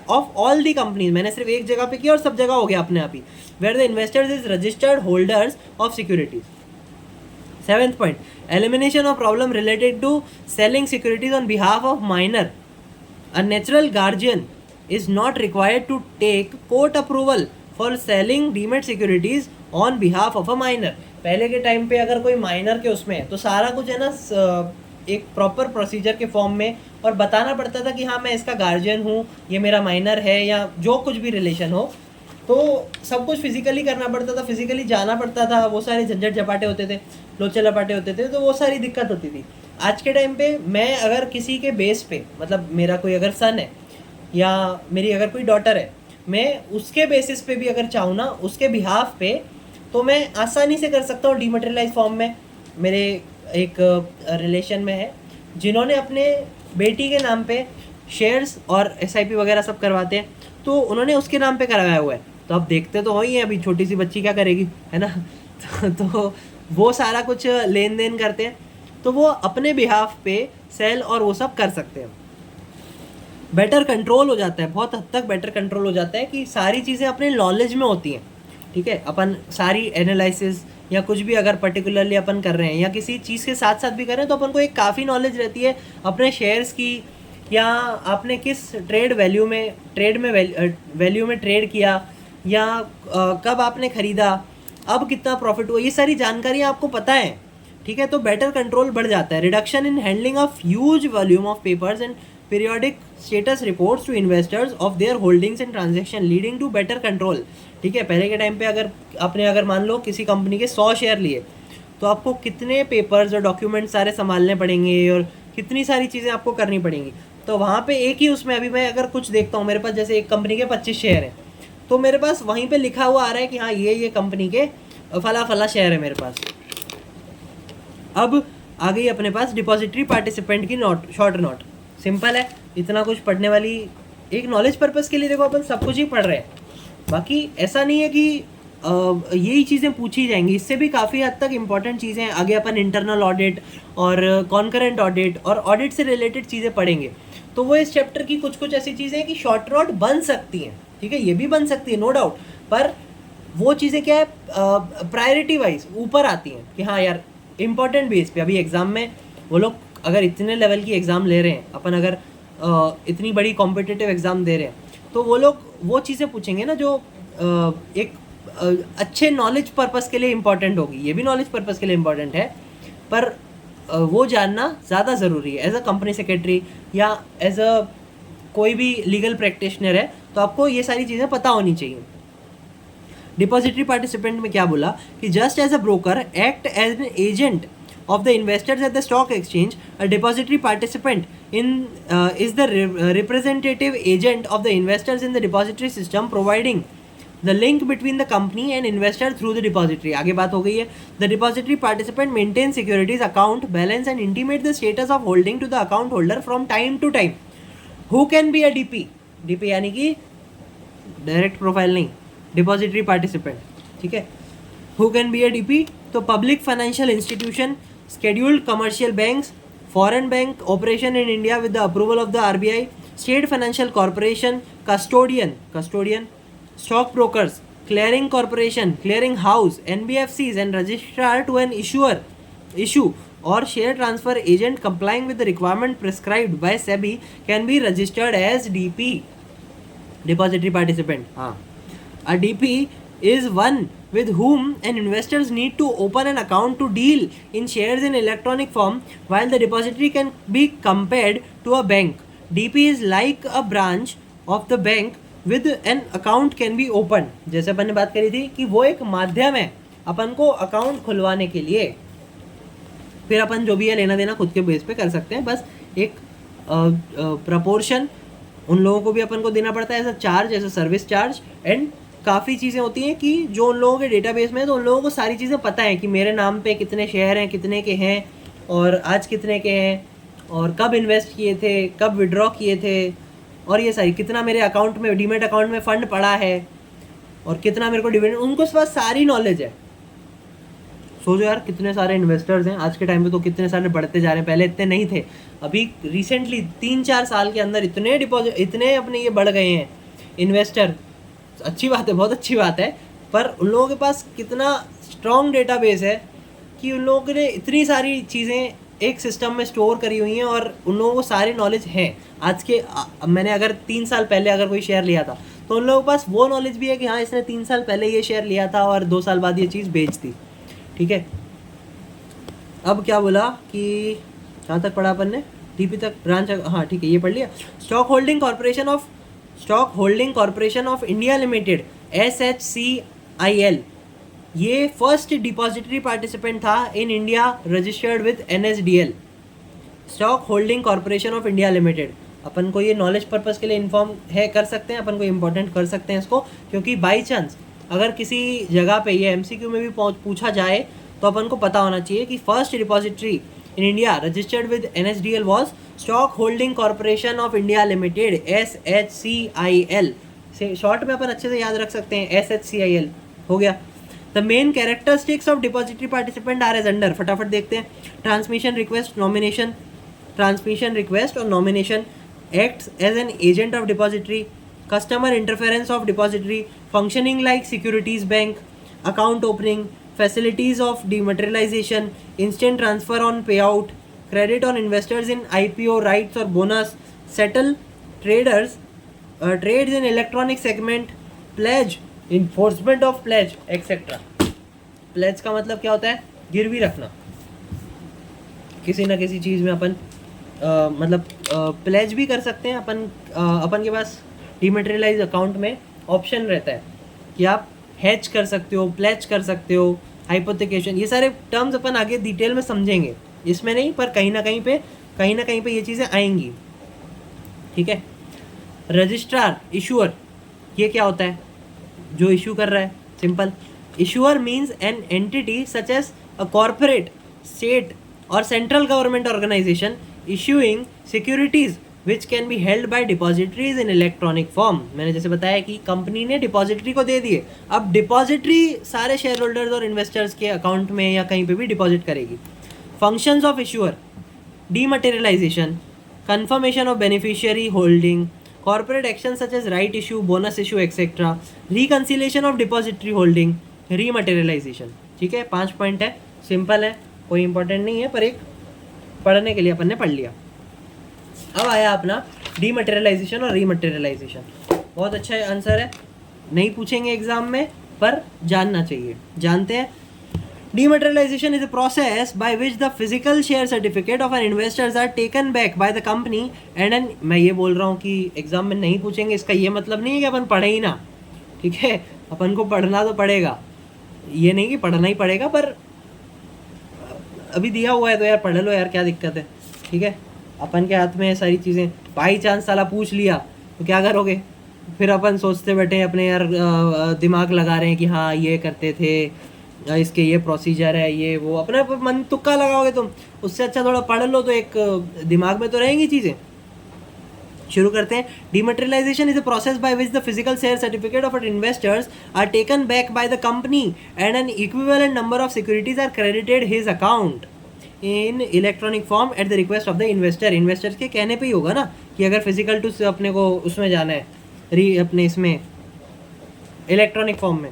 of all the companies। मैंने सिर्फ एक जगह पे किया और सब जगह हो गया अपने आप ही, where the investors is registered holders of securities। 7th point, elimination of problem related to selling securities on behalf of minor. A natural guardian is not required to take court approval for selling demat securities on behalf of a minor। पहले के time पे अगर कोई minor के उसमें है तो सारा कुछ है ना एक प्रॉपर प्रोसीजर के फॉर्म में, और बताना पड़ता था कि हाँ मैं इसका गार्जियन हूँ, ये मेरा माइनर है, या जो कुछ भी रिलेशन हो, तो सब कुछ फिजिकली करना पड़ता था, फिजिकली जाना पड़ता था, वो सारे झंझट झपाटे होते थे, लोचे लपाटे होते थे, तो वो सारी दिक्कत होती थी। आज के टाइम पे मैं अगर किसी के बेस पे, मतलब मेरा कोई अगर सन है या मेरी अगर कोई डॉटर है, मैं उसके बेसिस पे भी अगर चाहूँ ना, उसके बिहाफ पे, तो मैं आसानी से कर सकता हूँ डीमटेरियलाइज फॉर्म में। मेरे एक रिलेशन में है जिन्होंने अपने बेटी के नाम पे शेयर्स और एसआईपी वगैरह सब करवाते हैं, तो उन्होंने उसके नाम पे करवाया हुआ है। तो अब देखते तो हो ही है, अभी छोटी सी बच्ची क्या करेगी, है ना। तो वो सारा कुछ लेन देन करते हैं, तो वो अपने बिहाफ पे सेल और वो सब कर सकते हैं। बेटर कंट्रोल हो जाता है, बहुत हद तक बेटर कंट्रोल हो जाता है कि सारी चीज़ें अपने नॉलेज में होती हैं। ठीक है, अपन सारी एनालिसिस या कुछ भी अगर पर्टिकुलरली अपन कर रहे हैं या किसी चीज़ के साथ साथ भी कर रहे हैं, तो अपन को एक काफ़ी नॉलेज रहती है अपने शेयर्स की, या आपने किस वैल्यू में वैल्यू में ट्रेड किया, या कब आपने ख़रीदा, अब कितना प्रॉफिट हुआ, ये सारी जानकारियाँ आपको पता है। ठीक है, तो बेटर कंट्रोल बढ़ जाता है। Reduction in handling of huge volume of papers and periodic status reports to investors of their holdings and transaction leading to better control. ठीक है, पहले के टाइम पे अगर आपने अगर मान लो किसी कंपनी के 100 शेयर लिए, तो आपको कितने पेपर्स और डॉक्यूमेंट सारे संभालने पड़ेंगे और कितनी सारी चीज़ें आपको करनी पड़ेंगी। तो वहाँ पे एक ही उसमें अभी मैं अगर कुछ देखता हूँ, मेरे पास जैसे एक कंपनी के 25 शेयर हैं, तो मेरे पास वहीं पे लिखा हुआ आ रहा है कि हाँ ये कंपनी के फला फला शेयर है मेरे पास। अब आ गई अपने पास डिपॉजिटरी पार्टिसिपेंट की नोट, शॉर्ट नोट। सिंपल है, इतना कुछ पढ़ने वाली, एक नॉलेज पर्पस के लिए देखो अपन सब कुछ ही पढ़ रहे हैं। बाकी ऐसा नहीं है कि यही चीज़ें पूछी जाएंगी, इससे भी काफ़ी हद तक इंपॉर्टेंट चीज़ें आगे अपन इंटरनल ऑडिट और कॉन्करेंट ऑडिट और ऑडिट से रिलेटेड चीज़ें पढ़ेंगे। तो वो इस चैप्टर की कुछ कुछ ऐसी चीज़ें हैं कि शॉर्ट नोट बन सकती हैं। ठीक है, ये भी बन सकती है नो डाउट, पर वो चीज़ें क्या है, प्रायोरिटी वाइज ऊपर आती हैं कि हाँ यार इम्पॉर्टेंट बेस पे। अभी एग्ज़ाम में वो लोग अगर इतने लेवल की एग्ज़ाम ले रहे हैं, अपन अगर इतनी बड़ी कॉम्पिटिटिव एग्ज़ाम दे रहे हैं, तो वो लोग वो चीज़ें पूछेंगे ना जो एक अच्छे नॉलेज पर्पस के लिए इम्पॉर्टेंट होगी। ये भी नॉलेज पर्पस के लिए इम्पॉर्टेंट है, पर वो जानना ज़्यादा ज़रूरी है। एज अ कंपनी सेक्रेटरी या एज अ कोई भी लीगल प्रैक्टिशनर है, तो आपको ये सारी चीज़ें पता होनी चाहिए। डिपॉजिटरी पार्टिसिपेंट में क्या बोला कि just as a broker act as an agent of the investors at the stock exchange, a depository participant is the representative agent of the investors in the depository system, providing the link between the company and investor through the depository. आगे बात हो गई है, the depository participant maintains securities account balance and intimate the status of holding to the account holder from time to time. Who can be a DP? DP यानी कि direct profile नहीं, depository participant. ठीक है, who can be A DP? तो public financial institution, scheduled commercial banks, foreign bank operation in India with the approval of the RBI, state financial corporation, custodian, stock brokers, clearing corporation, clearing house, NBFCs and registrar to an issue or share transfer agent complying with the requirement prescribed by SEBI can be registered as DP, depository participant. हाँ, a DP is one with whom an investors need to open an account to deal in shares in electronic form, while the depository can be compared to a bank. DP is like a branch of the bank with an account can be opened. जैसे अपन ने बात करी थी कि वो एक माध्यम है अपन को अकाउंट खुलवाने के लिए, फिर अपन जो भी है लेना देना खुद के बेस पे कर सकते हैं। बस एक प्रपोर्शन उन लोगों को भी अपन को देना पड़ता है as a charge, as a service charge. And काफ़ी चीज़ें होती हैं कि जो उन लोगों के डेटाबेस में है, तो उन लोगों को सारी चीज़ें पता है कि मेरे नाम पे कितने शेयर हैं, कितने के हैं और आज कितने के हैं और कब इन्वेस्ट किए थे, कब विड्रॉ किए थे, और ये सारी कितना मेरे अकाउंट में डीमेट अकाउंट में फ़ंड पड़ा है और कितना मेरे को डिविडेंड, उनको पास सारी नॉलेज है। सोचो यार कितने सारे इन्वेस्टर्स हैं आज के टाइम पे, तो कितने सारे बढ़ते जा रहे हैं, पहले इतने नहीं थे। अभी रिसेंटली 3-4 साल के अंदर इतने अपने ये बढ़ गए हैं इन्वेस्टर। अच्छी बात है, बहुत अच्छी बात है, पर उन लोगों के पास कितना स्ट्रॉन्ग डेटाबेस है कि उन लोगों ने इतनी सारी चीज़ें एक सिस्टम में स्टोर करी हुई हैं और उन लोगों को सारी नॉलेज है। आज के मैंने अगर 3 साल पहले अगर कोई शेयर लिया था, तो उन लोगों के पास वो नॉलेज भी है कि हाँ इसने 3 साल पहले ये शेयर लिया था और 2 साल बाद ये चीज़ बेच दी। ठीक है, अब क्या बोला कि कहाँ तक पढ़ा अपन ने? डीपी तक, ब्रांच, हाँ ठीक है, ये पढ़ लिया। Stock holding corporation of India limited, SHCIL, ये फर्स्ट डिपॉजिटरी पार्टिसिपेंट था in India registered with NSDL, stock holding corporation of India limited. अपन को ये नॉलेज पर्पस के लिए इन्फॉर्म है, कर सकते हैं अपन को, इम्पोर्टेंट कर सकते हैं इसको, क्योंकि बाई चांस अगर किसी जगह पे ये MCQ में भी पूछा जाए तो अपन को पता होना चाहिए कि first depository in India registered with NSDL was stock holding corporation of India limited, SHCIL। से शॉर्ट में अपन अच्छे से याद रख सकते हैं, SHCIL हो गया। The main characteristics of depository participant are as under, फटाफट देखते हैं। ट्रांसमिशन रिक्वेस्ट और nomination, acts as an agent of depository, customer interference of depository, functioning like securities bank, account opening, facilities of dematerialization, instant transfer on payout, credit on investors in IPO rights or bonus, settle trades in electronic segment, pledge, enforcement of pledge, etc. pledge का मतलब क्या होता है? गिरवी रखना किसी ना किसी चीज़ में। अपन मतलब प्लेज भी कर सकते हैं अपन के पास डीमेटेरियलाइज अकाउंट में ऑप्शन रहता है कि आप हेज कर सकते हो, प्लेज कर सकते हो, हाइपोथिकेशन, ये सारे टर्म्स अपन आगे डिटेल में समझेंगे, इसमें नहीं, पर कहीं ना कहीं पे ये चीज़ें आएंगी, ठीक है। रजिस्ट्रार, इशूअर, ये क्या होता है? जो इशू कर रहा है, simple. Issuer means an entity such as a corporate, state और central government organisation issuing securities which can be held by depositories in electronic form। मैंने जैसे बताया कि कंपनी ने डिपॉजिटरी को दे दिए, अब डिपॉजिटरी सारे शेयर होल्डर्स और इन्वेस्टर्स के अकाउंट में या कहीं पे भी डिपॉजिट करेगी। Functions of issuer, dematerialisation, confirmation of beneficiary holding, corporate actions such as right issue, bonus issue, etc., reconciliation of depository holding, rematerialization। ठीक है, 5 पॉइंट है, सिंपल है, कोई इंपॉर्टेंट नहीं है, पर एक पढ़ने के लिए अपन ने पढ़ लिया। अब आया अपना डीमटेरियलाइजेशन और रीमटेरियलाइजेशन। बहुत अच्छा आंसर है, नहीं पूछेंगे एग्जाम में, पर जानना चाहिए। जानते हैं, dematerialisation is a process by which the physical share certificate of an investors are taken back by the company and an. मैं ये बोल रहा हूँ कि एग्जाम में नहीं पूछेंगे, इसका ये मतलब नहीं है कि अपन पढ़े ही ना, ठीक है, अपन को पढ़ना तो पड़ेगा, ये नहीं कि पढ़ना ही पड़ेगा, पर अभी दिया हुआ है तो यार पढ़ लो यार, क्या दिक्कत है, ठीक है। अपन के हाथ में है सारी चीज़ें, बाई चांस साला पूछ लिया तो क्या करोगे? फिर अपन सोचते बैठे अपने यार, दिमाग लगा रहे हैं कि हाँ ये करते थे, इसके ये प्रोसीजर है, ये वो, अपने मन तुक्का लगाओगे तुम, उससे अच्छा थोड़ा पढ़ लो तो एक दिमाग में तो रहेंगी चीज़ें। शुरू करते हैं। Dematerialisation is a process by which the physical share certificate of investors are taken back by the company and an equivalent number of securities are credited his account in electronic form at the request of the investor. Investors के कहने पे ही होगा ना कि अगर physical to अपने को उसमें जाना है, अपने इसमें इलेक्ट्रॉनिक फॉर्म में,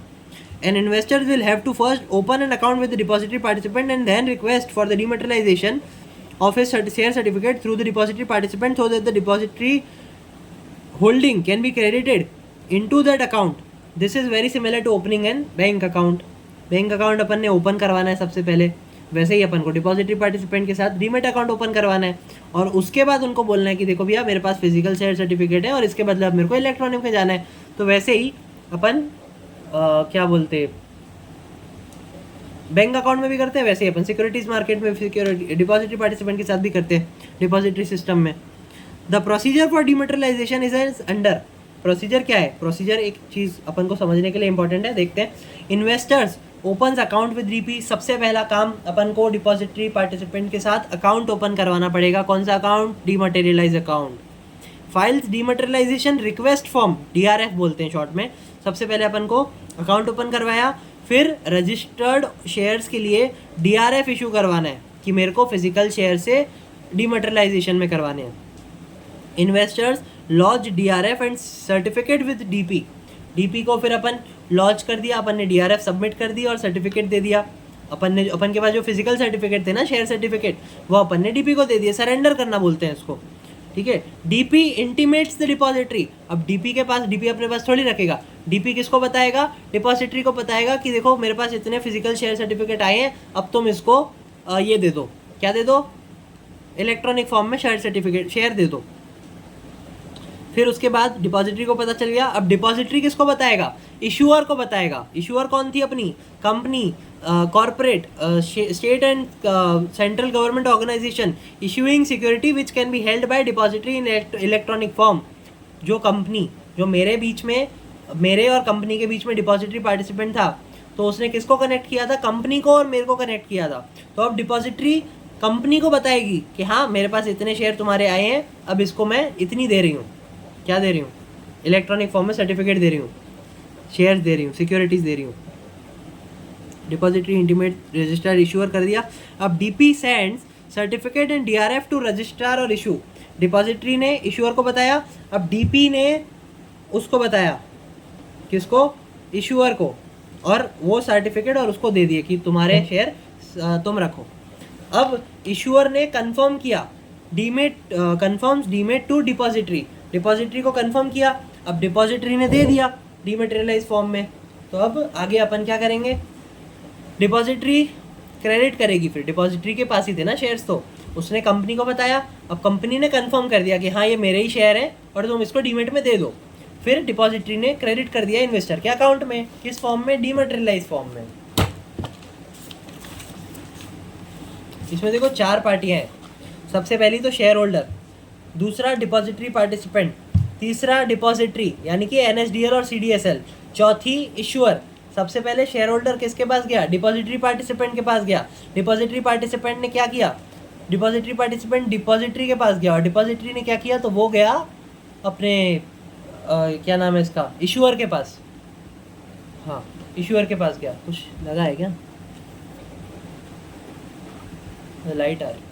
an investor will have to first open an account with the depository participant and then request for the dematerialization of his share certificate through the depository participant so that the depository holding can be credited into that account. This is very similar to opening an bank account. Bank account अपन ने open करवाना है सबसे पहले, वैसे ही अपन को depository participant के साथ डीमेट अकाउंट ओपन करवाना है, और उसके बाद उनको बोलना है कि देखो भैया मेरे पास फिजिकल शेयर सर्टिफिकेट है और इसके बदले अब मेरे को इलेक्ट्रॉनिक में जाना है। तो वैसे ही अपन क्या बोलते, बैंक अकाउंट में भी करते हैं, वैसे ही अपन सिक्योरिटीज मार्केट में डिपॉजिटरी पार्टिसिपेंट के साथ भी करते हैं डिपॉजिटरी सिस्टम में। The procedure for dematerialisation is as under. Procedure क्या है? प्रोसीजर एक चीज़ अपन को समझने के लिए इंपॉर्टेंट है, देखते हैं। Investors opens account with DP. सबसे पहला काम अपन को डिपॉजिटरी पार्टिसिपेंट के साथ अकाउंट ओपन करवाना पड़ेगा। कौन सा account? Dematerialise account. Files dematerialisation request form, DRF बोलते हैं शॉर्ट में। सबसे पहले अपन को अकाउंट ओपन करवाया, फिर रजिस्टर्ड शेयर्स के लिए DRF इशू करवाना है कि मेरे को फिजिकल शेयर से डीमटेरियलाइजेशन में करवाने हैं। Investors launch DRF and certificate with DP। DP को फिर अपन लॉन्च कर दिया, अपन ने DRF सबमिट कर दिया और सर्टिफिकेट दे दिया। अपन के पास जो फिजिकल सर्टिफिकेट थे ना, शेयर सर्टिफिकेट, वो अपन ने DP को दे दिया। सरेंडर करना बोलते हैं इसको, ठीक है। DP intimates the depository. अब DP के पास, DP अपने पास थोड़ी रखेगा, DP किसको बताएगा? डिपॉजिटरी को बताएगा कि देखो मेरे पास इतने फिजिकल शेयर सर्टिफिकेट आए हैं, अब तुम इसको ये दे दो। क्या दे दो? इलेक्ट्रॉनिक फॉर्म में शेयर सर्टिफिकेट शेयर दे दो। फिर उसके बाद डिपॉजिटरी को पता चल गया। अब डिपॉजिटरी किसको बताएगा? इशूअर को बताएगा। इशूअर कौन थी? अपनी company, corporate, state and central government organisation issuing security which can be held by depository in electronic form. जो कंपनी, जो मेरे और कंपनी के बीच में डिपॉजिटरी पार्टिसिपेंट था, तो उसने किसको कनेक्ट किया था? कंपनी को और मेरे को कनेक्ट किया था। तो अब डिपॉजिटरी कंपनी को बताएगी कि हाँ मेरे पास इतने शेयर तुम्हारे आए हैं, अब इसको मैं इतनी दे रही हूँ। क्या दे रही हूँ? इलेक्ट्रॉनिक फॉर्म में सर्टिफिकेट दे रही हूँ, शेयर्स दे रही हूँ, सिक्योरिटीज दे रही हूँ। डिपॉजिटरी इंटीमेट रजिस्ट्रार इशूअर कर दिया। अब DP sends certificate and DRF to registrar और इशू। डिपॉजिटरी ने इशूअर को बताया, अब डीपी ने उसको बताया, किसको? इशूअर को, और वो सर्टिफिकेट और उसको दे दिए कि तुम्हारे शेयर तुम रखो। अब इशूअर ने कंफर्म किया, demat confirms demat to depository. Depository को कंफर्म किया, अब डिपॉजिटरी ने दे दिया डीमेटेरियलाइज फॉर्म में। तो अब आगे अपन क्या करेंगे? डिपॉजिटरी क्रेडिट करेगी। फिर डिपॉजिटरी के पास ही थे ना शेयर्स, तो उसने कंपनी को बताया, अब कंपनी ने कंफर्म कर दिया कि हाँ ये मेरे ही शेयर हैं और तुम इसको डीमेट में दे दो। फिर डिपॉजिटरी ने क्रेडिट कर दिया इन्वेस्टर के अकाउंट में। किस फॉर्म में? डीमेटेरियलाइज फॉर्म में। इसमें देखो 4 पार्टियां हैं। सबसे पहली तो शेयर होल्डर, दूसरा डिपॉजिटरी पार्टिसिपेंट, तीसरा डिपॉजिटरी यानी कि एनएसडीएल और सीडीएसएल, चौथी इशूअर। सबसे पहले शेयर होल्डर किसके पास गया? डिपॉजिटरी पार्टिसिपेंट के पास गया। डिपॉजिटरी पार्टिसिपेंट ने क्या किया? डिपॉजिटरी पार्टिसिपेंट डिपॉजिटरी के पास गया, और डिपॉजिटरी ने क्या किया? तो वो गया अपने क्या नाम है इसका, इशूअर के पास। हाँ, इशूअर के पास गया। कुछ लगा है क्या? लाइट आ रही।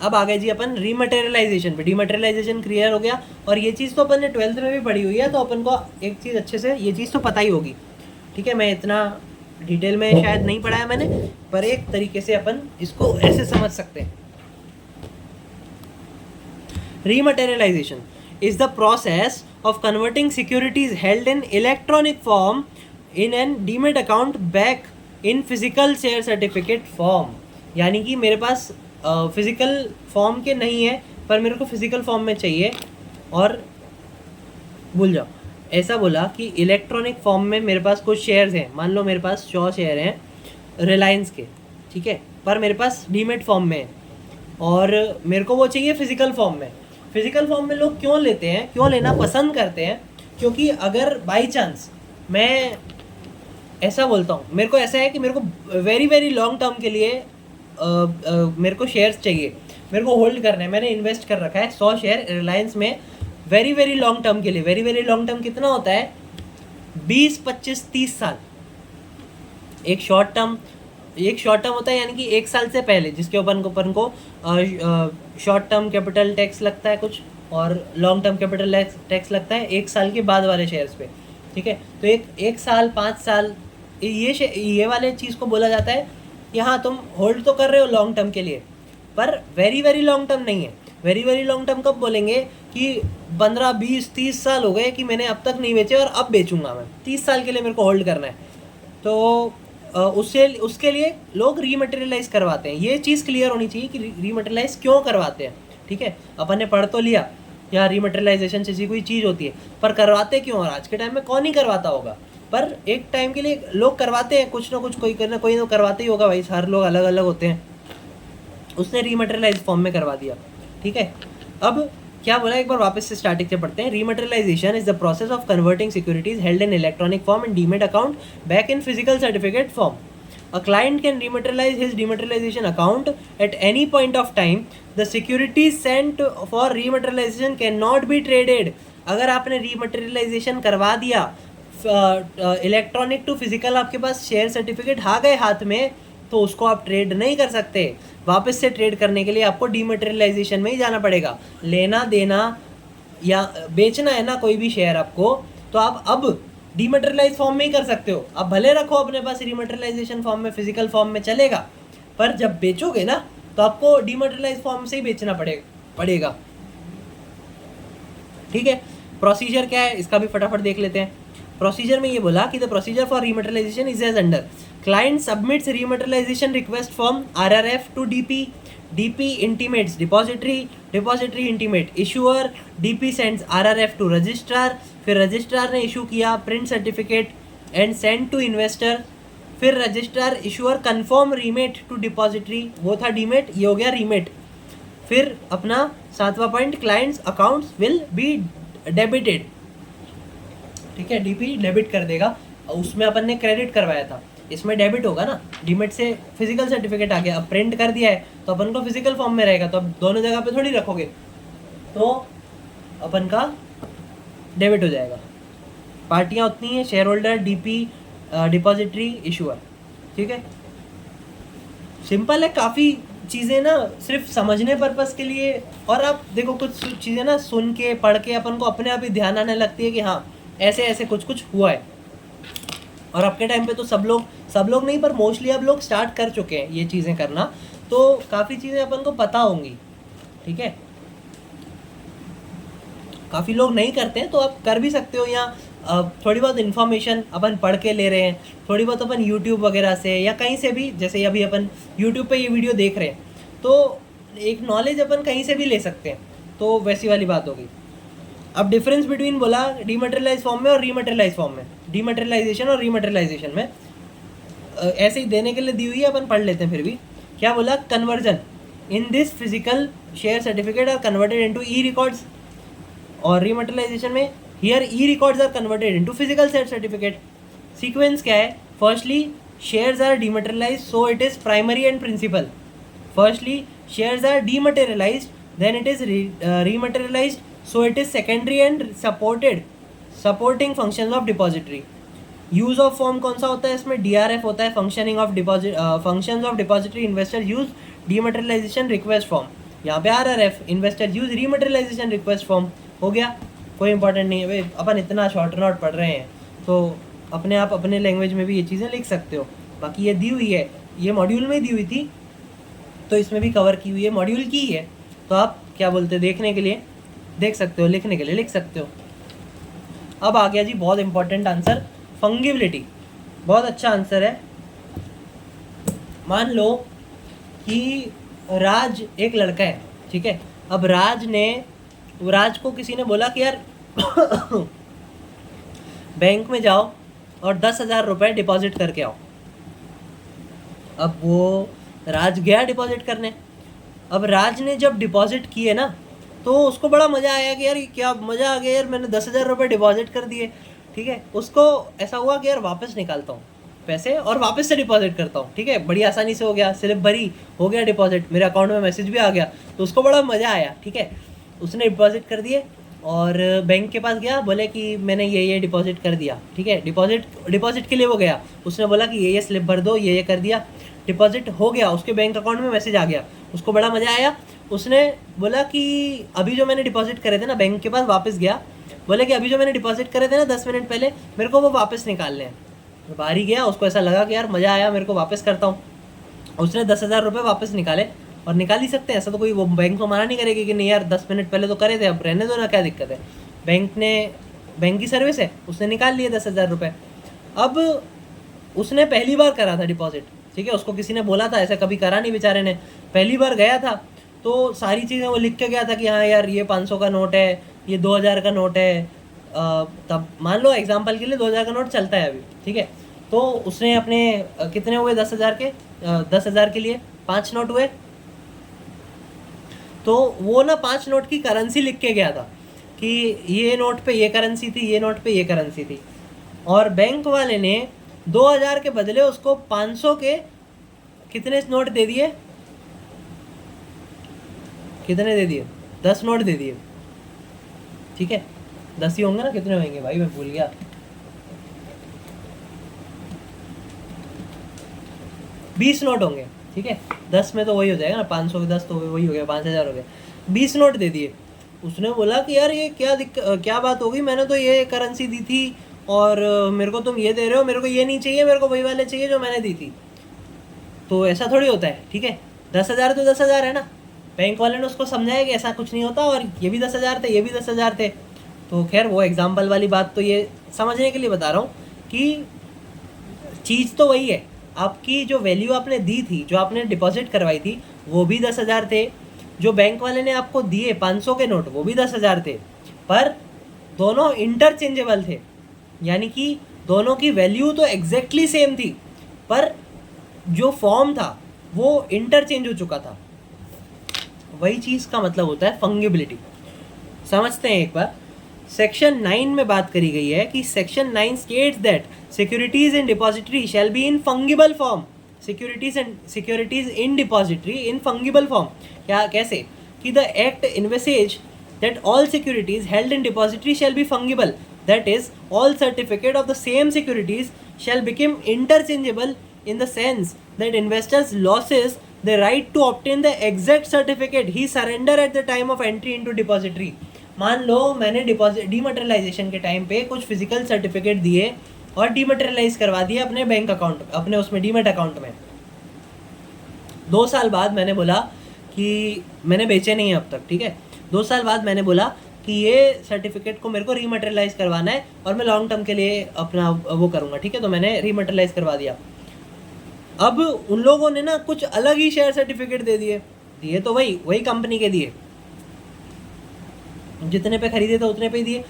अब आ गए जी अपन रीमटेरियलाइजेशन पे। डीमटेरियलाइजेशन क्लियर हो गया, और ये चीज़ तो अपन ने 12th में भी पढ़ी हुई है, तो अपन को एक चीज़ अच्छे से ये चीज़ तो पता ही होगी। ठीक है, मैं इतना डिटेल में शायद नहीं पढ़ाया मैंने, पर एक तरीके से अपन इसको ऐसे समझ सकते हैं। Rematerialization is the process of converting securities held in electronic form in an demat account back in physical share certificate form। यानी कि मेरे पास फिजिकल फॉर्म के नहीं है, पर मेरे को फिजिकल फॉर्म में चाहिए। और भूल जाओ, ऐसा बोला कि इलेक्ट्रॉनिक फॉर्म में मेरे पास कुछ शेयर्स हैं। मान लो मेरे पास 100 शेयर हैं रिलायंस के, ठीक है, पर मेरे पास डीमेट फॉर्म में है, और मेरे को वो चाहिए फिजिकल फॉर्म में। फिजिकल फॉर्म में लोग क्यों लेते हैं, क्यों लेना पसंद करते हैं? क्योंकि अगर बाई चांस, मैं ऐसा बोलता हूँ, मेरे को ऐसा है कि मेरे को वेरी वेरी लॉन्ग टर्म के लिए मेरे को शेयर्स चाहिए, मेरे को होल्ड करना है। मैंने इन्वेस्ट कर रखा है 100 शेयर रिलायंस में वेरी वेरी लॉन्ग टर्म के लिए। वेरी वेरी लॉन्ग टर्म कितना होता है? 20, 25, 30 साल। एक शॉर्ट टर्म होता है, यानी कि 1 साल से पहले, जिसके अपन को शॉर्ट टर्म कैपिटल टैक्स लगता है कुछ, और लॉन्ग टर्म कैपिटल टैक्स लगता है 1 साल के बाद वाले शेयर्स पे। ठीक है, तो एक साल, 5 साल, ये वाले चीज़ को बोला जाता है कि हाँ तुम होल्ड तो कर रहे हो लॉन्ग टर्म के लिए, पर वेरी वेरी लॉन्ग टर्म नहीं है। वेरी वेरी लॉन्ग टर्म कब बोलेंगे? कि 15, 20, 30 साल हो गए कि मैंने अब तक नहीं बेचे और अब बेचूंगा मैं, 30 साल के लिए मेरे को होल्ड करना है। तो उसके लिए लोग रीमटेरियलाइज करवाते हैं। ये चीज़ क्लियर होनी चाहिए कि रीमटेरियलाइज क्यों करवाते हैं। ठीक है, अपन ने पढ़ तो लिया या रीमटेरियलाइजेशन जैसी कोई चीज़ होती है, पर करवाते क्यों? और आज के टाइम में कौन ही करवाता होगा, पर एक टाइम के लिए लोग करवाते हैं, कुछ ना कुछ, कोई तो करवाते ही होगा भाई, हर लोग अलग अलग होते हैं। उसने रीमटेरियलाइज फॉर्म में करवा दिया। ठीक है, अब क्या बोला, एक बार वापस से स्टार्टिंग से पढ़ते हैं। Rematerialisation is the process of converting securities held in electronic form in demat account back in physical certificate form. A client can rematerialize his dematerialization account at any point of time. The securities sent for rematerialization cannot be traded. अगर आपने rematerialisation करवा दिया electronic to physical, आपके पास share certificate आ गए हाथ में, तो उसको आप ट्रेड नहीं कर सकते। वापस से ट्रेड करने के लिए आपको डीमटेरियलाइजेशन में ही जाना पड़ेगा। लेना देना या बेचना है ना कोई भी शेयर आपको, तो आप अब डीमटेरियलाइज फॉर्म में ही कर सकते हो। अब भले रखो अपने पास रीमटेरियलाइजेशन फॉर्म में, फिजिकल फॉर्म में चलेगा, पर जब बेचोगे ना तो आपको डीमटेरियलाइज फॉर्म से ही बेचना पड़ेगा। ठीक है, प्रोसीजर क्या है इसका भी फटाफट देख लेते हैं। प्रोसीजर में ये बोला कि the procedure for rematerialisation is as under, client submits rematerialisation request form RRF to DP, DP intimates depository, depository intimate issuer, DP sends RRF to registrar, फिर रजिस्ट्रार ने इशू किया print certificate and send to investor, फिर registrar issuer confirm remat to depository, वो था demat, ये हो गया remat. फिर अपना 7वां point, clients accounts will be debited, ठीक है, डीपी डेबिट कर देगा, उसमें अपन ने क्रेडिट करवाया था, इसमें डेबिट होगा ना, डीमेट से फिजिकल सर्टिफिकेट आ गया, अब प्रिंट कर दिया है तो अपन को फिजिकल फॉर्म में रहेगा, तो अब दोनों जगह पे थोड़ी रखोगे, तो अपन का डेबिट हो जाएगा। पार्टियां उतनी हैं, share holder, DP, depository, issuer, ठीक है, सिंपल है काफ़ी चीज़ें ना, सिर्फ समझने पर्पस के लिए। और आप देखो कुछ चीज़ें ना सुन के पढ़ के अपन को अपने आप ही ध्यान आने लगती है कि हाँ ऐसे ऐसे कुछ कुछ हुआ है। और आपके टाइम पे तो सब लोग नहीं पर मोस्टली अब लोग स्टार्ट कर चुके हैं ये चीज़ें करना, तो काफ़ी चीज़ें अपन को पता होंगी, ठीक है। काफ़ी लोग नहीं करते हैं तो आप कर भी सकते हो, या थोड़ी बहुत इन्फॉर्मेशन अपन पढ़ के ले रहे हैं, थोड़ी बहुत अपन यूट्यूब वगैरह से या कहीं से भी, जैसे अभी अपन यूट्यूब पे ये वीडियो देख रहे हैं तो एक नॉलेज अपन कहीं से भी ले सकते हैं, तो वैसी वाली बात होगी। अब डिफरेंस बिटवीन बोला डीमटेरियलाइज फॉर्म में और रीमटेरियलाइज फॉर्म में, डीमटेरियलाइजेशन और रीमटेरियलाइजेशन में ऐसे ही देने के लिए दी हुई है, अपन पढ़ लेते हैं फिर भी। क्या बोला, conversion in this physical share certificate are converted into e records, और रीमटेरियलाइजेशन में here e records are converted into physical share certificate. Sequence क्या है, firstly shares are dematerialised so it is primary and principal, firstly shares are dematerialised then it is rematerialised so it is secondary and supporting functions of depository। Use of form कौन सा होता है इसमें, DRF होता है, functioning of deposit, functions of depository investor use dematerialisation request form, यहाँ पे RRF investor use rematerialisation request form, हो गया, कोई इंपॉर्टेंट नहीं है भाई, अपन इतना शॉर्ट नोट पढ़ रहे हैं तो अपने आप अपने लैंग्वेज में भी ये चीज़ें लिख सकते हो। बाकी ये दी हुई है, ये मॉड्यूल में दी हुई थी तो इसमें भी कवर की हुई है, मॉड्यूल की ही है, तो आप क्या बोलते हैं देखने के लिए देख सकते हो, लिखने के लिए लिख सकते हो। अब आ गया जी बहुत इंपॉर्टेंट आंसर, फंगिबिलिटी, बहुत अच्छा आंसर है। मान लो कि राज एक लड़का है, ठीक है, अब राज को किसी ने बोला कि यार बैंक में जाओ और 10,000 रुपये डिपॉजिट करके आओ। अब वो राज गया डिपॉजिट करने, अब राज ने जब डिपॉजिट किए ना तो उसको बड़ा मज़ा आया कि यार क्या मज़ा आ गया यार, मैंने 10,000 रुपये डिपॉजिट कर दिए, ठीक है। उसको ऐसा हुआ कि यार वापस निकालता हूँ पैसे और वापस से डिपॉजिट करता हूँ, ठीक है, बड़ी आसानी से हो गया, स्लिप भरी, हो गया डिपॉजिट, मेरे अकाउंट में मैसेज भी आ गया, तो उसको बड़ा मज़ा आया, ठीक है। उसने डिपॉजिट कर दिए और बैंक के पास गया, बोले कि मैंने ये डिपॉजिट कर दिया, ठीक है, डिपॉजिट के लिए वो गया, उसने बोला कि ये स्लिप भर दो, ये कर दिया, डिपॉजिट हो गया, उसके बैंक अकाउंट में मैसेज आ गया, उसको बड़ा मज़ा आया। उसने बोला कि अभी जो मैंने डिपॉजिट करे थे ना, बैंक के पास वापस गया, बोले कि अभी जो मैंने डिपॉजिट करे थे ना 10 मिनट पहले, मेरे को वो वापस निकालने हैं। बाहर ही गया, उसको ऐसा लगा कि यार मज़ा आया, मेरे को वापस करता हूँ। उसने 10,000 रुपये वापस निकाले, और निकाल ही सकते हैं, ऐसा तो कोई वो बैंक को मना नहीं करेगी कि नहीं यार 10 मिनट पहले तो करे थे, अब रहने दो ना, क्या दिक्कत है, बैंक की सर्विस है, उसने निकाल लिए 10,000 रुपये। अब उसने पहली बार करा था डिपॉजिट, ठीक है, उसको किसी ने बोला था, ऐसा कभी करा नहीं बेचारे ने, पहली बार गया था तो सारी चीज़ें वो लिख के गया था कि हाँ यार ये 500 का नोट है, ये 2,000 का नोट है, तब मान लो एग्जांपल के लिए 2,000 का नोट चलता है अभी, ठीक है, तो उसने अपने कितने हुए 10,000 के, 10,000 के लिए 5 नोट हुए, तो वो ना 5 नोट की करेंसी लिख के गया था कि ये नोट पे ये करेंसी थी, ये नोट पे ये करेंसी थी, और बैंक वाले ने 2,000 के बदले उसको 500 के कितने नोट दे दिए, कितने दे दिए, 10 नोट दे दिए, ठीक है, 10 ही होंगे ना, कितने होंगे भाई मैं भूल गया, 20 नोट होंगे, ठीक है, 10 में तो वही हो जाएगा ना, 500 के 10 तो वही हो गया, 5,000 हो गए, 20 नोट दे दिए। उसने बोला कि यार ये क्या बात होगी, मैंने तो ये करेंसी दी थी और मेरे को तुम ये दे रहे हो, मेरे को ये नहीं चाहिए, मेरे को वही वाले चाहिए जो मैंने दी थी। तो ऐसा थोड़ी होता है, ठीक है, 10,000 तो 10,000 है ना, बैंक वाले ने उसको समझाया कि ऐसा कुछ नहीं होता, और ये भी 10,000 थे, ये भी 10,000 थे, तो खैर वो एग्जाम्पल वाली बात तो ये समझने के लिए बता रहा हूँ कि चीज़ तो वही है, आपकी जो वैल्यू आपने दी थी, जो आपने डिपॉजिट करवाई थी, वो भी 10,000 थे, जो बैंक वाले ने आपको दिए 500 के नोट वो भी 10,000 थे, पर दोनों इंटरचेंजेबल थे, यानी कि दोनों की वैल्यू तो एग्जैक्टली सेम थी, पर जो फॉर्म था वो इंटरचेंज हो चुका था। वही चीज़ का मतलब होता है फंगिबिलिटी। समझते हैं एक बार। सेक्शन 9 में बात करी गई है कि section 9 states that securities in depository shall be in fungible form. Securities in depository in fungible form, क्या कैसे कि the act envisages that all securities held in depository shall be fungible, that is all certificate of the same securities shall become interchangeable in the sense that investors loses the right to obtain the exact certificate he surrender at the time of entry into depository। मान लो मैंने dematerialisation के time पे कुछ physical certificate दिए और dematerialise करवा दिए अपने बैंक अकाउंट, अपने उसमें डीमेट अकाउंट में। 2 साल बाद मैंने बोला कि मैंने बेचे नहीं अब तक, ठीक है, 2 साल बाद मैंने बोला कि ये सर्टिफिकेट को मेरे को रीमटेरियलाइज करवाना है और मैं लॉन्ग टर्म के लिए अपना वो करूँगा, ठीक है, तो मैंने रीमटेरियलाइज करवा दिया। अब उन लोगों ने ना कुछ अलग ही शेयर सर्टिफिकेट दे दिए तो वही कंपनी के दिए, जितने पे खरीदे थे उतने पे ही दिए।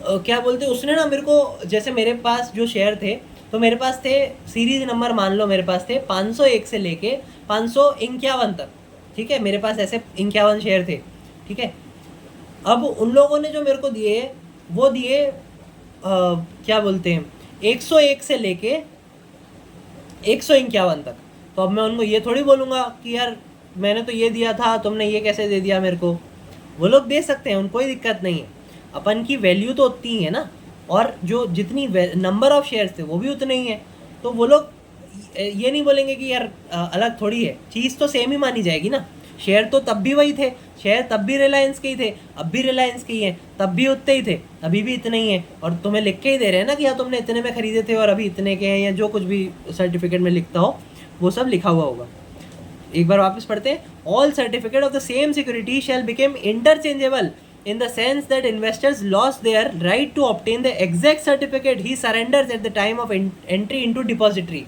क्या बोलते उसने ना मेरे को, जैसे मेरे पास जो शेयर थे तो मेरे पास थे सीरीज नंबर, मान लो मेरे पास थे 501 से लेके 551 तक, ठीक है, मेरे पास ऐसे 51 शेयर थे, ठीक है। अब उन लोगों ने जो मेरे को दिए वो दिए क्या बोलते हैं 101 से लेके 151 तक। तो अब मैं उनको ये थोड़ी बोलूँगा कि यार मैंने तो ये दिया था, तुमने ये कैसे दे दिया मेरे को। वो लोग दे सकते हैं, उनको कोई दिक्कत नहीं है, अपन की वैल्यू तो उतनी ही है ना, और जो जितनी नंबर ऑफ शेयर्स थे वो भी उतने ही है। तो वो लोग ये नहीं बोलेंगे कि यार अलग थोड़ी है, चीज़ तो सेम ही मानी जाएगी ना। शेयर तो तब भी वही थे, शेयर तब भी रिलायंस के ही थे, अब भी रिलायंस के ही हैं, तब भी उतने ही थे, अभी भी इतने ही हैं, और तुम्हें लिख के ही दे रहे हैं ना कि हाँ तुमने इतने में खरीदे थे और अभी इतने के हैं, या जो कुछ भी सर्टिफिकेट में लिखता हो वो सब लिखा हुआ होगा। एक बार वापस पढ़ते हैं। All certificate of the same security shall became interchangeable in the sense that investors lost their right to obtain the exact certificate he surrenders at the time of entry into depository.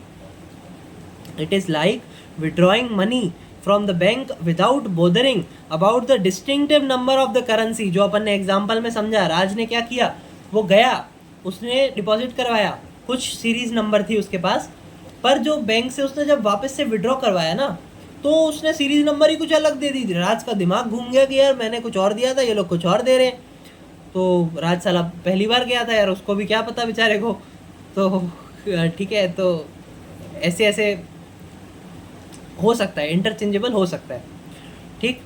It is like withdrawing money from the bank without bothering about the distinctive number of the currency। जो अपन ने example में समझा, राज ने क्या किया, वो गया, उसने डिपॉजिट करवाया, कुछ सीरीज नंबर थी उसके पास, पर जो बैंक से उसने जब वापस से विड्रॉ करवाया ना, तो उसने सीरीज नंबर ही कुछ अलग दे दी। राज का दिमाग घूम गया कि यार मैंने कुछ और दिया था, ये लोग कुछ और दे रहे हैं। तो राज साला पहली बार गया था यार, उसको भी क्या पता बेचारे को। तो ठीक है, तो ऐसे ऐसे हो सकता है, इंटरचेंजेबल हो सकता है, ठीक।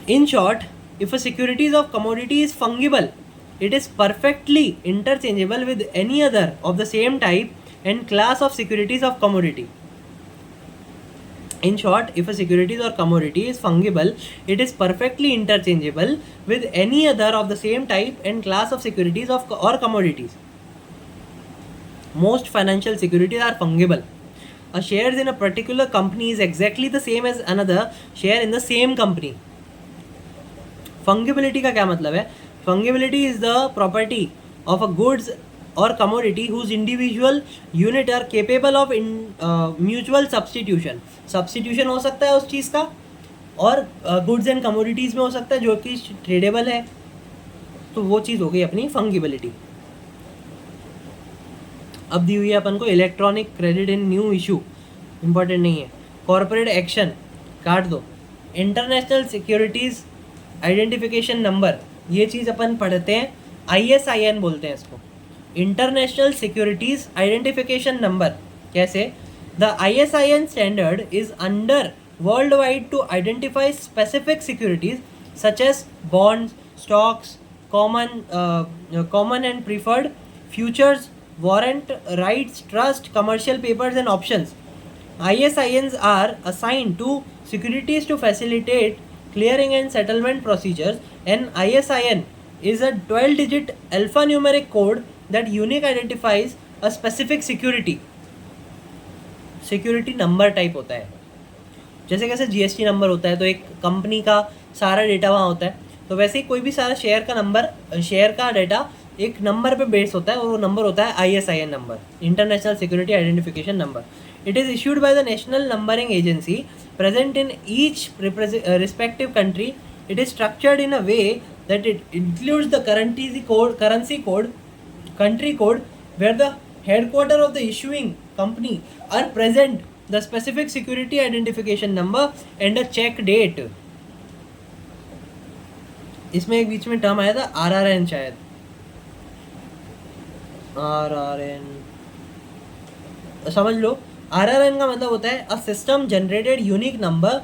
In short, if a securities of commodity is fungible, it is perfectly interchangeable with any other of the same type and class of securities of commodity. In short, if a securities or commodity is fungible, it is perfectly interchangeable with any other of the same type and class of securities or commodities. Most financial securities are fungible. A shares in a particular company is exactly the same as another share in the same company. Fungibility का क्या मतलब है? Fungibility is the property of a goods or commodity whose individual unit are capable of mutual substitution। Substitution हो सकता है उस चीज़ का, और गुड्स एंड कमोडिटीज़ में हो सकता है जो कि ट्रेडेबल है। तो वो चीज़ हो गई अपनी फंगिबिलिटी। अब दी हुई है अपन को electronic credit in new issue, important नहीं है। कॉर्पोरेट एक्शन काट दो। इंटरनेशनल सिक्योरिटीज़ आइडेंटिफिकेशन नंबर, ये चीज़ अपन पढ़ते हैं, ISIN बोलते हैं इसको, इंटरनेशनल सिक्योरिटीज़ आइडेंटिफिकेशन नंबर। कैसे? The ISIN standard is under worldwide to identify specific securities such as bonds, stocks, common and preferred, futures, warrant, rights, trust, commercial papers and options. ISINs are assigned to securities to facilitate clearing and settlement procedures. An ISIN is a 12-digit alphanumeric code that unique identifies a specific security. Security number type होता है, जैसे कैसे GST number होता है, तो एक company का सारा डेटा वहाँ होता है, तो वैसे ही कोई भी सारा शेयर का नंबर, शेयर का डाटा एक नंबर पे बेस होता है और वो नंबर होता है ISIN number, international security identification number. It is issued by the national numbering agency present in each respective country. It is structured in a way that it includes the currency code, country code, where the headquarter of the issuing company are present, the specific security identification number and a check date. इसमें एक बीच में term आया था RRN, शायद RRN समझ लो. RRN का मतलब होता है a system generated unique number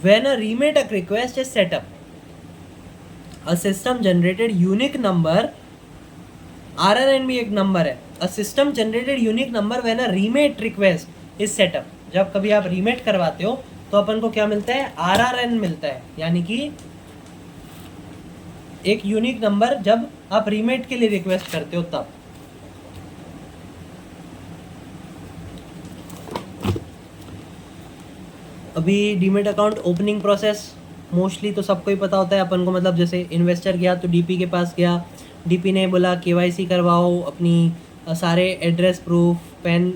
when a remake request is set up. A system generated unique number, RRN भी एक नंबर है. A system generated unique number when a remake request is set up. जब कभी आप रीमेट करवाते हो तो अपन को क्या मिलता है, RRN मिलता है, यानी कि एक यूनिक नंबर जब आप रीमेट के लिए रिक्वेस्ट करते हो तब. अभी demat account opening process mostly तो सबको ही पता होता है अपन को. मतलब जैसे इन्वेस्टर गया तो डीपी के पास गया, डीपी ने बोला KYC करवाओ, अपनी सारे address proof, pan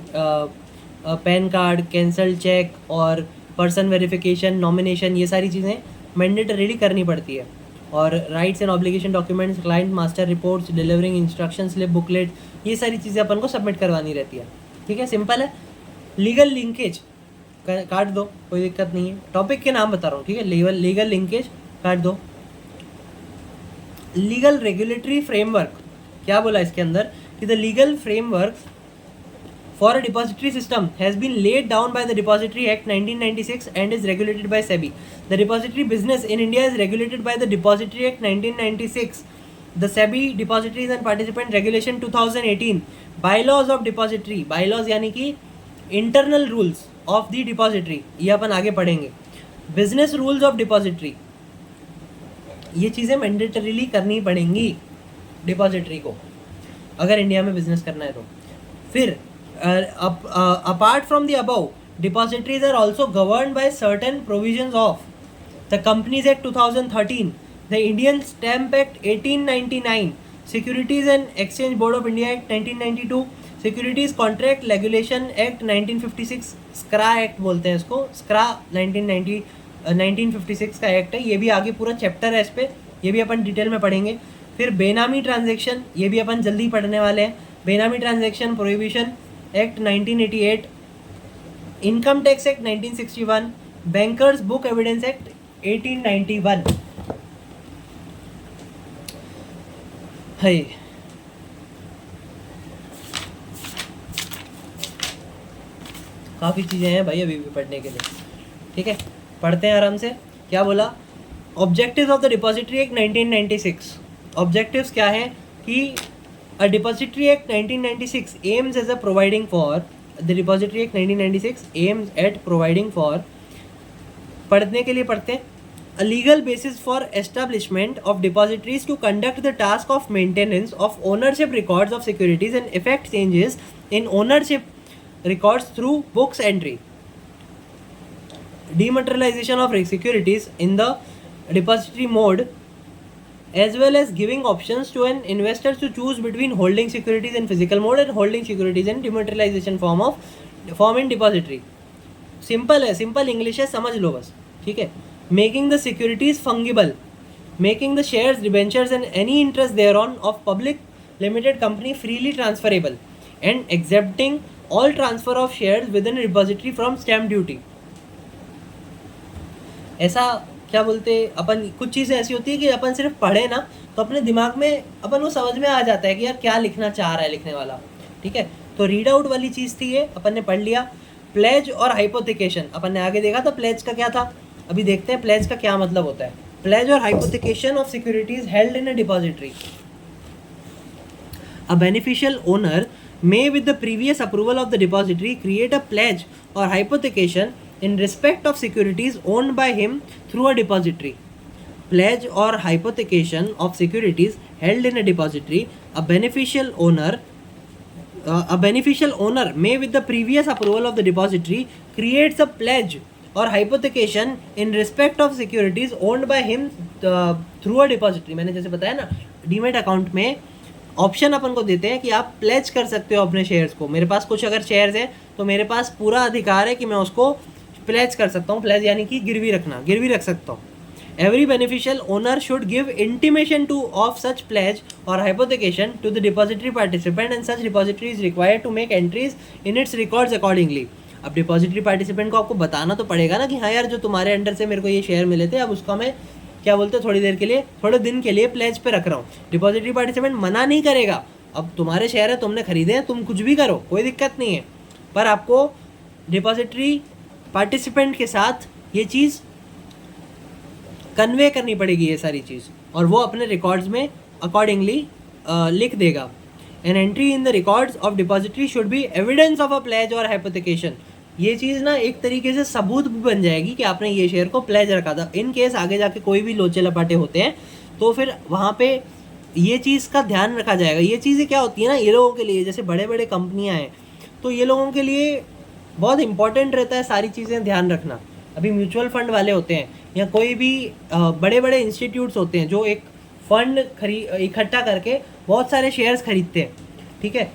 card, cancel cheque और पर्सन वेरिफिकेशन, नॉमिनेशन, ये सारी चीज़ें मैंडेटरीली करनी पड़ती है. और rights and obligation documents, client master reports, delivering instruction slip, booklet, ये सारी चीज़ें अपन को सबमिट करवानी रहती है. ठीक है, सिंपल है. लीगल लिंकेज काट दो, कोई दिक्कत नहीं है. टॉपिक के नाम बता रहा हूँ, ठीक है. लीगल लिंकेज काट दो. लीगल रेगुलेटरी फ्रेमवर्क, क्या बोला इसके अंदर कि the legal framework for a depository system has been laid down by the depository act 1996 and is regulated by SEBI. The depository business in India is regulated by the depository act 1996, the SEBI depositories and participant regulation 2018, bylaws of depository, bylaws यानी कि internal rules of the depository, ये अपन आगे पढ़ेंगे. Business rules of depository, ये चीज़ें mandatorily करनी पड़ेंगी डिपॉजिटरी को अगर इंडिया में बिजनेस करना है तो. फिर apart from the above, depositories are also govern by certain provisions of the companies act 2013, the Indian stamp act 1899, securities and exchange board of India act 1992, securities contract regulation act 1956, SCRA act बोलते हैं इसको, स्क्रा 1956 का act है. ये भी आगे पूरा chapter है इस पर, ये भी अपन डिटेल में पढ़ेंगे. फिर बेनामी ट्रांजैक्शन, ये भी अपन जल्दी पढ़ने वाले हैं. बेनामी transaction prohibition act 1988, income tax act 1961, bankers book evidence act 1891. है काफ़ी चीज़ें हैं भाई अभी भी पढ़ने के लिए. ठीक है, पढ़ते हैं आराम से. क्या बोला, objectives of the depository act 1996. Objectives क्या है कि a depository act 1996 aims as a providing for, the depository act 1996 aims at providing for, पढ़ने के लिए पढ़ते हैं, a legal basis for establishment of depositories to conduct the task of maintenance of ownership records of securities and effect changes in ownership records through books entry, dematerialization of securities in the depository mode, as well as giving options to an investor to choose between holding securities in physical mode and holding securities in dematerialization form in depository. Simple है, simple English है, समझ लो बस. ठीक है. Making the securities fungible, making the shares, debentures and any interest thereon of public limited company freely transferable, and exempting all transfer of shares within a depository from stamp duty. ऐसा क्या बोलते अपन, कुछ चीज़ें ऐसी होती है कि अपन सिर्फ पढ़े ना तो अपने दिमाग में अपन को समझ में आ जाता है कि यार क्या लिखना चाह रहा है लिखने वाला. ठीक है, तो रीड आउट वाली चीज़ थी ये, अपन ने पढ़ लिया. प्लेज और हाइपोथिकेशन अपन ने आगे देखा था. प्लेज का क्या था, अभी देखते हैं प्लेज का क्या मतलब होता है. प्लेज और hypothecation of securities held in a depository. A beneficial owner may with the previous approval of the depository create a pledge or hypothecation in respect of securities owned by him through a depository. Pledge or hypothecation of securities held in a depository. A beneficial owner may with the previous approval of the depository creates a pledge or hypothecation in respect of securities owned by him through a depository, मैंने जैसे बताया ना, demat account में option अपन को देते हैं कि आप प्लेज कर सकते हो अपने शेयर्स को। मेरे पास कुछ अगर शेयर्स है तो मेरे पास पूरा अधिकार है कि मैं उसको प्लेज कर सकता हूँ। प्लेज यानी कि गिरवी रखना, गिरवी रख सकता हूँ। Every beneficial owner should give intimation to of such pledge और hypothecation to the depository participant and such depository is required to make entries in its records accordingly. अब डिपॉजिटरी पार्टिसिपेंट को आपको बताना तो पड़ेगा ना कि हाँ यार, जो तुम्हारे अंडर से मेरे को ये शेयर मिले थे, अब उसका मैं क्या बोलते हैं, थोड़ी देर के लिए, थोड़े दिन के लिए प्लेज पे रख रहा हूँ। डिपॉजिटरी पार्टिसिपेंट मना नहीं करेगा। अब तुम्हारे शेयर है, तुमने खरीदे हैं, तुम कुछ भी करो, कोई दिक्कत नहीं है, पर आपको डिपॉजिटरी पार्टिसिपेंट के साथ ये चीज़ कन्वे करनी पड़ेगी, ये सारी चीज़, और वो अपने रिकॉर्ड्स में अकॉर्डिंगली लिख देगा। An entry in the records of depository should be evidence of a pledge और हाइपोथिकेशन। ये चीज़ ना एक तरीके से सबूत भी बन जाएगी कि आपने ये शेयर को प्लेज रखा था। इन केस आगे जाके कोई भी लोचे लपाटे होते हैं तो फिर वहाँ पे ये चीज़ का ध्यान रखा जाएगा। ये चीज़ें क्या होती है ना, ये लोगों के लिए, जैसे बड़े बड़े कंपनियाँ हैं, तो ये लोगों के लिए बहुत इंपॉर्टेंट रहता है सारी चीज़ें ध्यान रखना। अभी म्यूचुअल फंड वाले होते हैं या कोई भी बड़े बड़े इंस्टीट्यूट्स होते हैं जो एक फंड इकट्ठा करके बहुत सारे शेयर्स खरीदते हैं, ठीक है।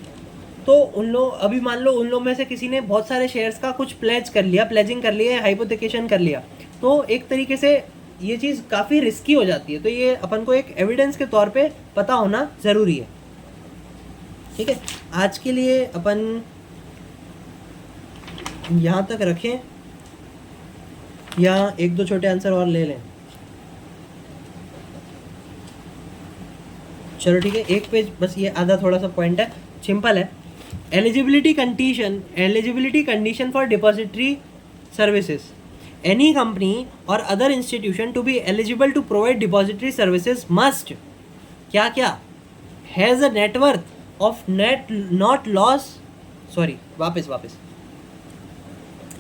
तो उन लोग, अभी मान लो उन लोग में से किसी ने बहुत सारे शेयर्स का कुछ प्लेज कर लिया, प्लेजिंग कर लिया, हाइपोथिकेशन कर लिया, तो एक तरीके से ये चीज़ काफ़ी रिस्की हो जाती है। तो ये अपन को एक एविडेंस के तौर पे पता होना ज़रूरी है, ठीक है। आज के लिए अपन यहाँ तक रखें या एक दो छोटे आंसर और ले लें? चलो ठीक है, एक पेज बस, ये आधा थोड़ा सा पॉइंट है, सिंपल है। Eligibility condition for depository services. Any company और other institution to be eligible to provide depository services must क्या क्या has a net worth of not loss, sorry वापस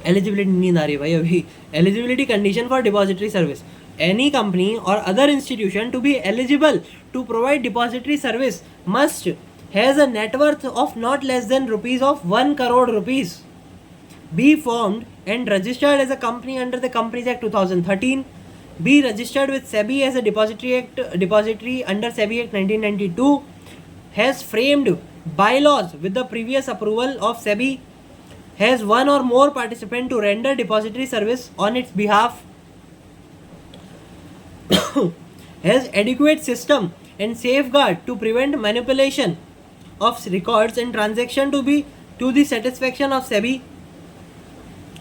एलिजिबिलिटी नींद आ रही है भाई अभी। Eligibility condition for depository service. Any company और other institution to be eligible to provide depository service must has a net worth of not less than rupees of 1 crore rupees, be formed and registered as a company under the companies act 2013, be registered with SEBI as a depository under SEBI act 1992, has framed bylaws with the previous approval of SEBI, has one or more participant to render depository service on its behalf, has adequate system and safeguard to prevent manipulation of records and transaction to the satisfaction of SEBI,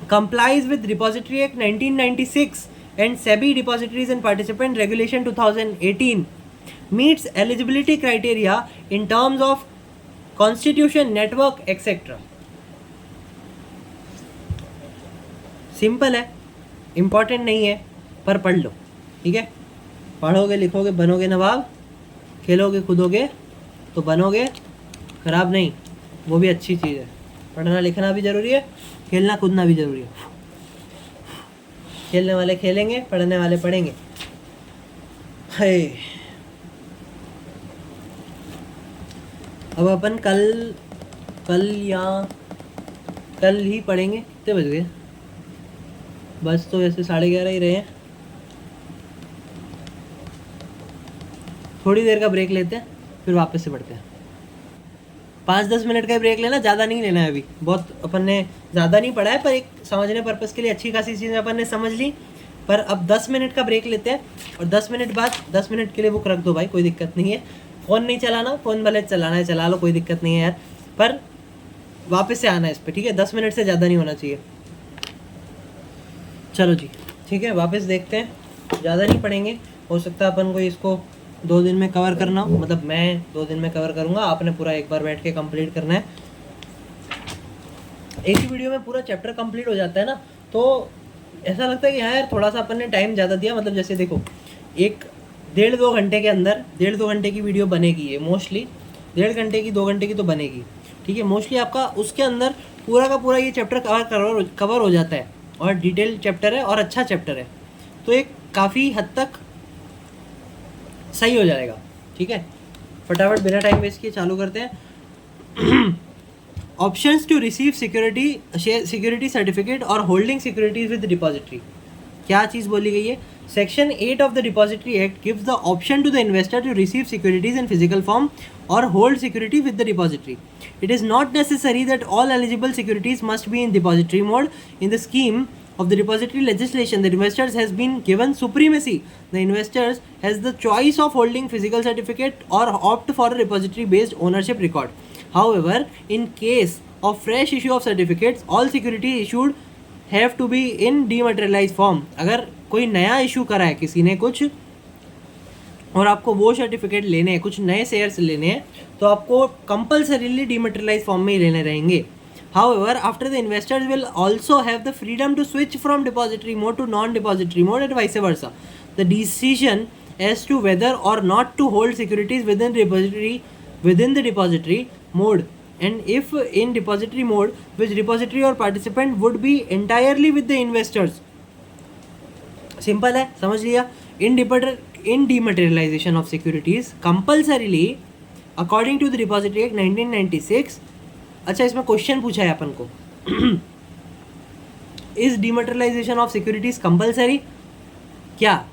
complies with Depository Act 1996 and SEBI Depositories and Participant Regulation 2018, meets eligibility criteria in terms of constitution, network, etc. Simple है, important नहीं है, पर पढ़ लो, ठीक है। पढ़ोगे लिखोगे बनोगे नवाब, खेलोगे कूदोगे तो बनोगे खराब नहीं, वो भी अच्छी चीज़ है। पढ़ना लिखना भी ज़रूरी है, खेलना कूदना भी ज़रूरी है। खेलने वाले खेलेंगे, पढ़ने वाले पढ़ेंगे। है अब अपन कल ही पढ़ेंगे। कितने बज गए? बस तो वैसे 11:30 ही रहे हैं। थोड़ी देर का ब्रेक लेते हैं, फिर वापस से पढ़ते हैं। 5-10 मिनट का ब्रेक लेना, ज़्यादा नहीं लेना है। अभी बहुत अपन ने ज़्यादा नहीं पढ़ा है, पर एक समझने पर्पज़ के लिए अच्छी खासी चीज़ें अपन ने समझ ली। पर अब 10 मिनट का ब्रेक लेते हैं और 10 मिनट बाद 10 मिनट के लिए बुक रख दो भाई, कोई दिक्कत नहीं है। फ़ोन नहीं चलाना, फ़ोन भले चलाना है चला लो, कोई दिक्कत नहीं है यार, पर वापस से आना है इस पर, ठीक है। 10 मिनट से ज़्यादा नहीं होना चाहिए। चलो जी ठीक है, वापस देखते हैं। ज़्यादा नहीं पढ़ेंगे, हो सकता है अपन को इसको 2 दिन में कवर करना हो, मतलब मैं 2 दिन में कवर करूँगा, आपने पूरा एक बार बैठ के कंप्लीट करना है। एक ही वीडियो में पूरा चैप्टर कंप्लीट हो जाता है ना, तो ऐसा लगता है कि हाँ यार थोड़ा सा अपन ने टाइम ज़्यादा दिया। मतलब जैसे देखो, 1-1.5-2 घंटे के अंदर 1.5-2 घंटे की वीडियो बनेगी, ये मोस्टली 1.5 घंटे की 2 घंटे की तो बनेगी, ठीक है। मोस्टली आपका उसके अंदर पूरा का पूरा ये चैप्टर कवर हो जाता है, और डिटेल चैप्टर है और अच्छा चैप्टर है, तो एक काफ़ी हद तक सही हो जाएगा, ठीक है। फटाफट बिना टाइम वेस्ट किए चालू करते हैं। Options to receive security certificate और होल्डिंग सिक्योरिटीज विद डिपॉजिटरी। क्या चीज़ बोली गई है? Section 8 of the Depository Act gives the option to the investor to receive securities in physical form or hold security with the depository. It is not necessary that all eligible securities must be in depository mode. In the scheme of the depository legislation, the investors has been given supremacy. The investors has the choice of holding physical certificate or opt for a depository based ownership record. However, in case of fresh issue of certificates, all securities issued have to be in dematerialise form. अगर कोई नया issue करा है किसी ने कुछ और आपको वो सर्टिफिकेट लेने हैं, कुछ नए शेयर्स लेने हैं, तो आपको कंपल्सरीली डीमटेरियलाइज फॉर्म में ही लेने रहेंगे. However, after the investors will also have the freedom to switch from depository mode to non-depository mode and vice versa. The decision as to whether or not to hold securities within the depository mode, and if in depository mode, which depository or participant would be entirely with the investors. Simple है, समझ लिया. In dematerialization of securities compulsorily according to the Depository Act 1996. अच्छा, इसमें question पूछा है अपन को, is dematerialisation of securities compulsory, क्या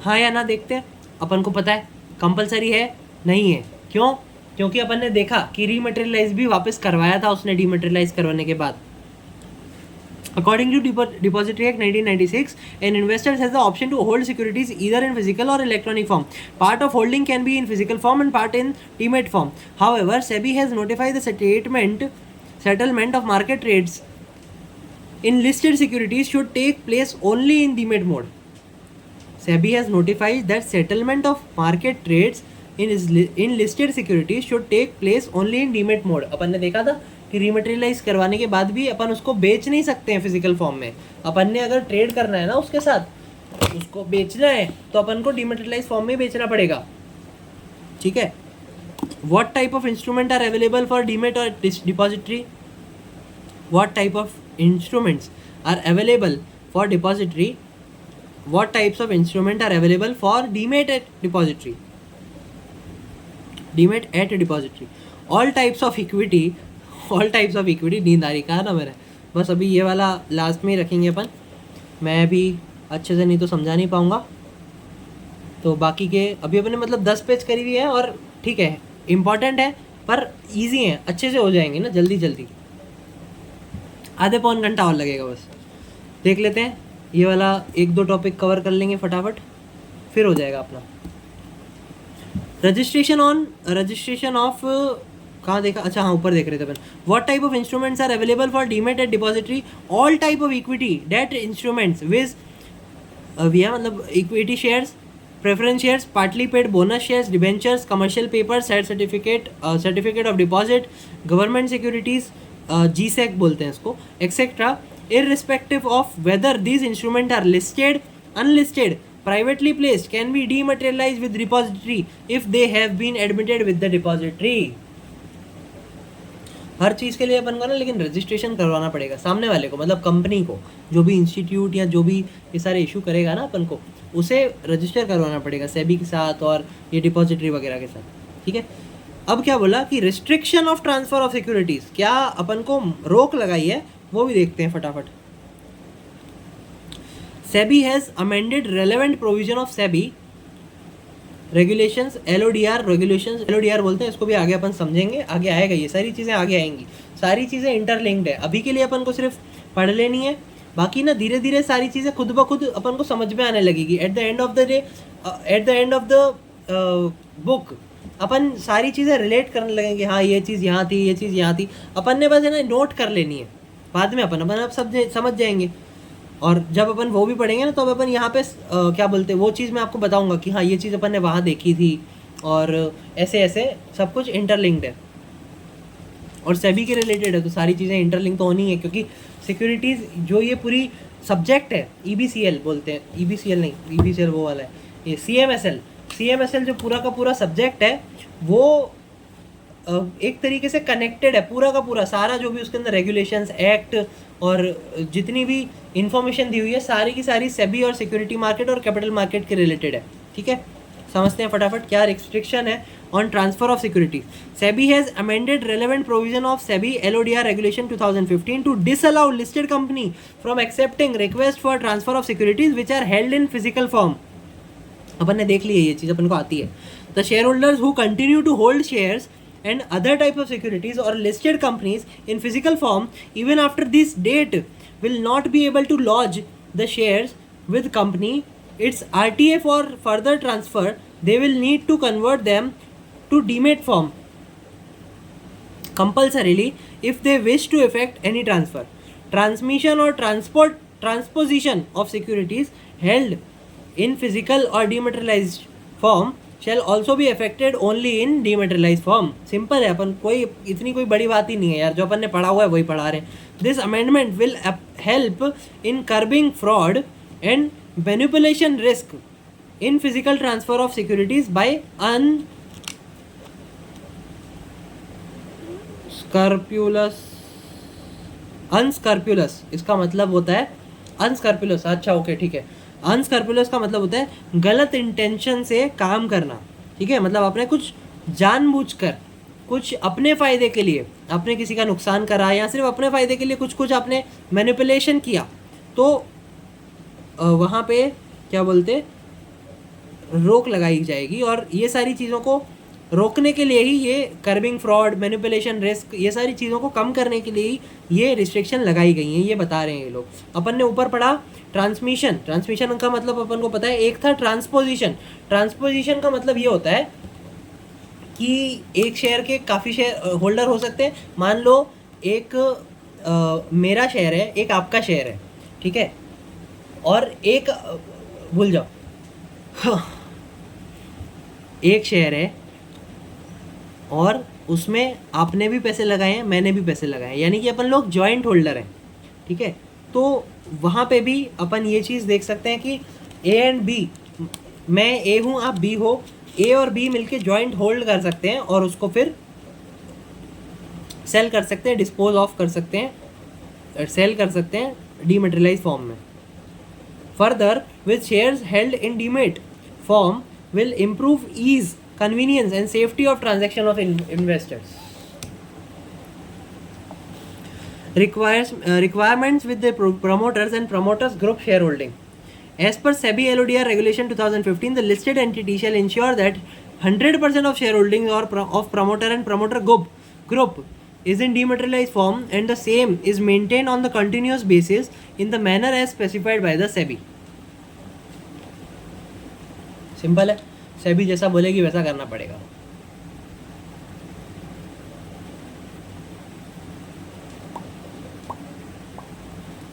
हाँ या ना देखते हैं. अपन को पता है कंपलसरी है, नहीं है. क्यों? क्योंकि अपन ने देखा कि रीमटेरियलाइज भी वापस करवाया था उसने डीमटेरियलाइज करवाने के बाद. According to Depository Act 1996, an investor has the option to hold securities either in physical or electronic form. Part of holding can be in physical form and part in demat form. However, SEBI has notified the settlement of market trades in listed securities should take place only in demat mode. SEBI has notified that settlement of market trades in listed securities should take place only in demat mode. अपन ने देखा था कि रीमटेरियलाइज करवाने के बाद भी अपन उसको बेच नहीं सकते हैं फिजिकल फॉर्म में. अपन ने अगर ट्रेड करना है ना उसके साथ, उसको बेचना है, तो अपन को डीमटेरियलाइज फॉर्म में बेचना पड़ेगा. ठीक है. What type of instrument are available for demat और depository? What type of instruments are available for depository? What types of instrument are available for demat at depository? Demat at depository. All types of equity. नींद आ रही कहा ना मैंने. बस अभी ये वाला लास्ट में ही रखेंगे अपन. मैं भी अच्छे से नहीं तो समझा नहीं पाऊँगा. तो बाकी के अभी अपने मतलब 10 पेज करी हुई है और ठीक है, इम्पॉर्टेंट है पर इजी है, अच्छे से हो जाएंगे ना जल्दी. आधे पौन घंटा और लगेगा बस. देख लेते हैं ये वाला 1-2 टॉपिक कवर कर लेंगे फटाफट, फिर हो जाएगा अपना. रजिस्ट्रेशन ऑफ कहाँ देखा? अच्छा हाँ, ऊपर देख रहे थे अपन. What type of instruments are available for demat at depository? All type of equity debt instruments viz मतलब equity shares, preference shares, partly paid bonus shares, debentures, commercial paper, set certificate of deposit, government securities, GSEC बोलते हैं इसको, etcetera, irrespective of whether these instruments are listed, unlisted, privately placed, can be dematerialized with depository if they have been admitted with the depository. हर चीज़ के लिए अपन को ना लेकिन registration करवाना पड़ेगा सामने वाले को, मतलब कंपनी को, जो भी इंस्टीट्यूट या जो भी ये सारे इशू करेगा ना अपन को, उसे रजिस्टर करवाना पड़ेगा सेबी के साथ और ये डिपॉजिटरी वगैरह के साथ. ठीक है. अब क्या बोला कि restriction of transfer of securities, क्या अपन को रोक लगाई है वो भी देखते हैं फटाफट. SEBI has amended relevant provision of SEBI regulations, LODR regulations, LODR बोलते हैं इसको, भी आगे अपन समझेंगे, आगे आएगा, ये सारी चीज़ें आगे आएंगी. सारी चीज़ें इंटरलिंक्ड है. अभी के लिए अपन को सिर्फ पढ़ लेनी है, बाकी ना धीरे धीरे सारी चीज़ें खुद ब खुद अपन को समझ में आने लगेगी. At the end of the book अपन सारी चीज़ें रिलेट करने लगेंगे. हाँ ये चीज़ यहाँ थी, ये चीज़ यहाँ थी, अपन ने बस है ना नोट कर लेनी है, बाद में अपन अब सब समझ जाएंगे. और जब अपन वो भी पढ़ेंगे ना तो अब अपन यहाँ पे क्या बोलते हैं वो चीज़ मैं आपको बताऊंगा कि हाँ ये चीज़ अपन ने वहाँ देखी थी, और ऐसे ऐसे सब कुछ इंटरलिंक्ड है और सेबी के रिलेटेड है, तो सारी चीज़ें इंटरलिंक तो होनी है, क्योंकि सिक्योरिटीज़ जो ये पूरी सब्जेक्ट है, EBCL बोलते हैं, EBCL नहीं, EBCL वो वाला है, ये CMSL जो पूरा का पूरा सब्जेक्ट है वो एक तरीके से कनेक्टेड है पूरा का पूरा. सारा जो भी उसके अंदर रेगुलेशंस, एक्ट और जितनी भी इंफॉर्मेशन दी हुई है सारी की सारी सेबी और सिक्योरिटी मार्केट और कैपिटल मार्केट के रिलेटेड है. ठीक है, समझते हैं फटाफट क्या रिस्ट्रिक्शन है on transfer of securities. SEBI has amended relevant provision of SEBI LODR Regulation 2015 to disallow listed company from accepting request for transfer of securities which are held in physical form. अपन ने देख ली है ये चीज़, अपन को आती है. The shareholders who continue to hold shares and other type of securities or listed companies in physical form even after this date will not be able to lodge the shares with company its RTA for further transfer. They will need to convert them to demat form compulsorily if they wish to effect any transfer. Transmission or transposition of securities held in physical or dematerialized form shall also be effected only in dematerialized form. Simple है, अपन कोई इतनी कोई बड़ी बात ही नहीं है यार, जो अपन ने पढ़ा हुआ है वही पढ़ा रहे हैं. This amendment will help in curbing fraud and manipulation risk in physical transfer of securities by unscrupulous. इसका मतलब होता है unscrupulous. अच्छा ओके ठीक है. unscrupulous का मतलब होता है गलत इंटेंशन से काम करना. ठीक है, मतलब आपने कुछ जानबूझकर कुछ अपने फ़ायदे के लिए आपने किसी का नुकसान करा या सिर्फ अपने फ़ायदे के लिए कुछ आपने मैनिपुलेशन किया, तो वहाँ पे क्या बोलते रोक लगाई जाएगी. और ये सारी चीज़ों को रोकने के लिए ही ये कर्बिंग फ्रॉड, मैनिपुलेशन रिस्क, ये सारी चीज़ों को कम करने के लिए ही ये रिस्ट्रिक्शन लगाई गई हैं, ये बता रहे हैं ये लोग. अपन ने ऊपर पढ़ा ट्रांसमिशन का मतलब अपन को पता है. एक था ट्रांसपोजिशन का मतलब ये होता है कि एक शेयर के काफ़ी शेयर होल्डर हो सकते हैं. मान लो एक मेरा शेयर है, एक आपका शेयर है, ठीक है, और एक भूल जाओ एक शेयर है और उसमें आपने भी पैसे लगाए हैं, मैंने भी पैसे लगाए हैं, यानी कि अपन लोग जॉइंट होल्डर हैं. ठीक है, तो वहाँ पे भी अपन ये चीज़ देख सकते हैं कि ए एंड बी, मैं ए हूँ आप बी हो, ए और बी मिलके जॉइंट होल्ड कर सकते हैं और उसको फिर सेल कर सकते हैं, डिस्पोज ऑफ कर सकते हैं, सेल कर सकते हैं डीमेटेरियलाइज फॉर्म में. Further, with shares held in demat form will improve ease, convenience and safety of transaction of investors. Requirements with the promoters and promoters group shareholding. As per SEBI LODR Regulation 2015, the listed entity shall ensure that 100% of shareholding of promoter and promoter group is in dematerialized form and the same is maintained on the continuous basis in the manner as specified by the SEBI. Simple है, SEBI जैसा बोलेगी वैसा करना पड़ेगा.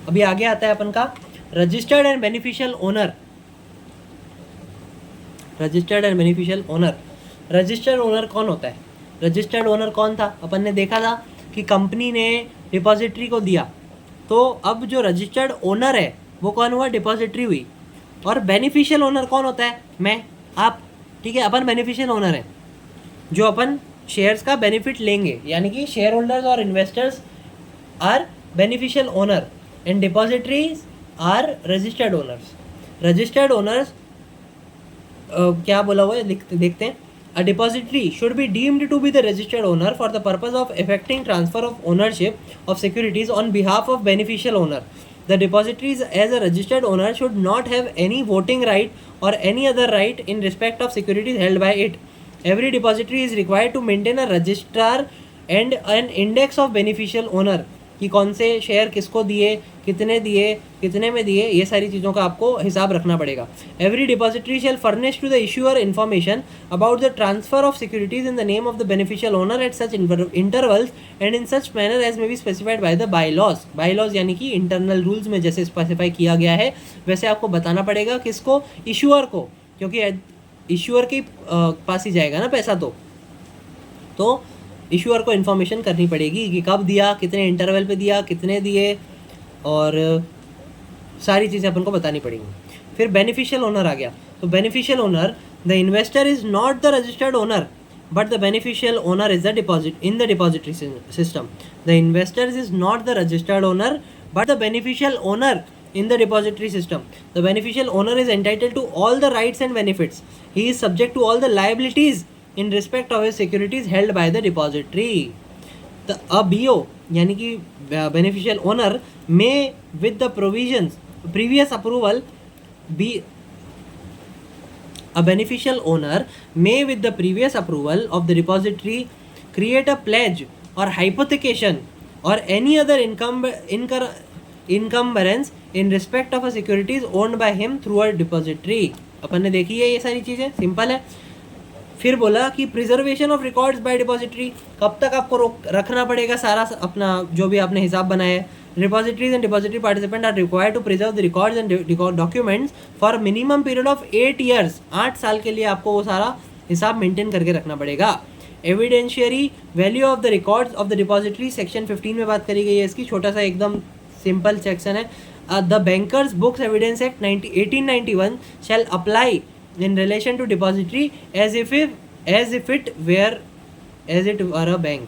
अभी आगे आता है अपन का registered and beneficial owner. Registered and beneficial owner. Registered owner कौन होता है? रजिस्टर्ड ओनर कौन था? अपन ने देखा था कि कंपनी ने डिपॉजिटरी को दिया, तो अब जो रजिस्टर्ड ओनर है वो कौन हुआ? डिपॉजिटरी हुई. और बेनिफिशियल ओनर कौन होता है? मैं, आप. ठीक है, अपन बेनिफिशियल ओनर है जो अपन शेयर्स का बेनिफिट लेंगे, यानी कि शेयर होल्डर्स और investors are beneficial owner and depositories are registered owners. Registered owners क्या बोला हुआ है देखते हैं. A depository should be deemed to be the registered owner for the purpose of effecting transfer of ownership of securities on behalf of beneficial owner. The depositories as a registered owner should not have any voting right or any other right in respect of securities held by it. Every depository is required to maintain a registrar and an index of beneficial owner कि कौन से share किसको दिए, कितने में दिए, ये सारी चीज़ों का आपको हिसाब रखना पड़ेगा. Every depository shall furnish to the issuer information about the transfer of securities in the name of the beneficial owner at such intervals and in such manner as may be specified by the bylaws. Bylaws यानी कि internal rules में जैसे specify किया गया है वैसे आपको बताना पड़ेगा. किसको? इश्यूअर को, क्योंकि इश्यूअर के पास ही जाएगा ना पैसा. तो इशूअर को इन्फॉर्मेशन करनी पड़ेगी कि कब दिया, कितने इंटरवल पे दिया, कितने दिए, और सारी चीज़ें अपन को बतानी पड़ेंगी. फिर बेनिफिशियल ओनर आ गया. तो beneficial owner, the investor is not the registered owner but the beneficial owner is the deposit in the depository system. The investor is not the registered owner but the beneficial owner in the depository system. The beneficial owner is entitled to all the rights and benefits. He is subject to all the liabilities in respect of his securities held by the depository. A BO यानी कि beneficial owner may with the provisions previous approval be a beneficial owner may with the previous approval of the depository create a pledge or hypothecation or any other encumbrance in respect of a securities owned by him through a depository. अपन ने देखी है ये सारी चीज़ें, simple है. फिर बोला कि preservation of records by depository, कब तक आपको रखना पड़ेगा सारा अपना जो भी आपने हिसाब बनाया है. Repositories and depository participants are required to preserve the records and documents for minimum period of 8 years. 8 साल के लिए आपको वो सारा हिसाब मेंटेन करके रखना पड़ेगा. Evidentiary value of the records of the depository section 15 में बात करी गई है इसकी. छोटा सा एकदम सिंपल सेक्शन है. The bankers books evidence act 1891 shall apply in relation to depository as if it were a bank.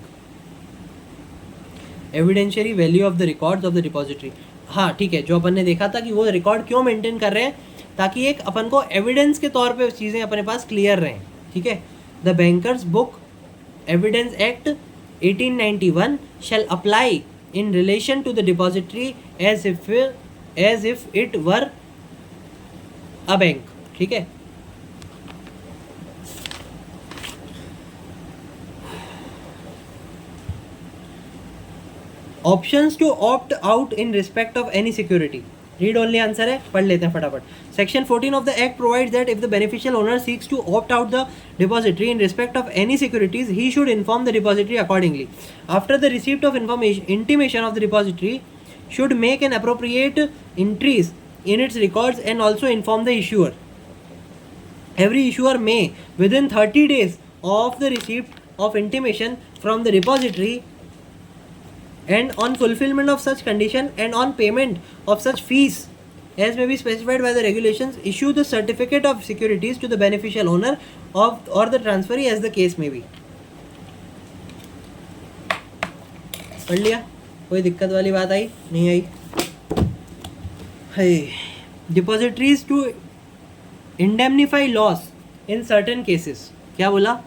Evidentiary value of the records of the depository. हाँ ठीक है, जो अपन ने देखा था कि वो रिकॉर्ड क्यों मेंटेन कर रहे हैं, ताकि एक अपन को एविडेंस के तौर पे चीज़ें अपने पास क्लियर रहें. ठीक है. The bankers book evidence act 1891 shall apply in relation to the depository as if it were a bank. ठीक है. Options to opt out in respect of any security. Read only answer है, पढ़ लेते हैं फटाफट. Section 14 of the act provides that if the beneficial owner seeks to opt out the depository in respect of any securities he should inform the depository accordingly. After the receipt of intimation of the depository should make an appropriate entries in its records and also inform the issuer. Every issuer may, within 30 days of the receipt of intimation from the depository and on fulfillment of such condition and on payment of such fees as may be specified by the regulations, issue the certificate of securities to the beneficial owner of or the transferee as the case may be. पढ़ लिया? कोई दिक्कत वाली बात आई नहीं आई? है depositories to indemnify loss in certain cases. क्या बोला?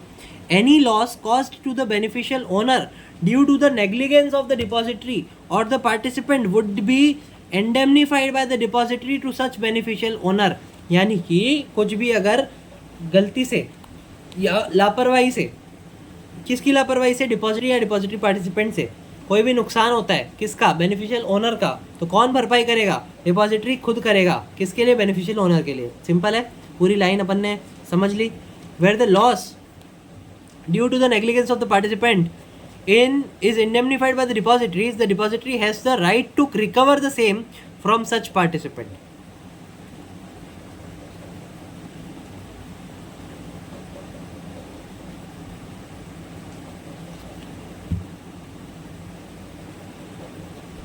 Any loss caused to the beneficial owner due to the negligence of the depository और the participant would be indemnified by the depository to such beneficial owner. यानी कि कुछ भी अगर गलती से या लापरवाही से, किसकी लापरवाही से? डिपॉजिटरी या डिपॉजिटरी पार्टिसिपेंट से कोई भी नुकसान होता है, किसका? बेनिफिशियल ओनर का. तो कौन भरपाई करेगा? डिपॉजिटरी खुद करेगा. किसके लिए? बेनिफिशियल ओनर के लिए. सिंपल है, पूरी लाइन अपन ने समझ ली. Where the loss due to the negligence of the participant is indemnified by the depositories, the depository has the right to recover the same from such participant.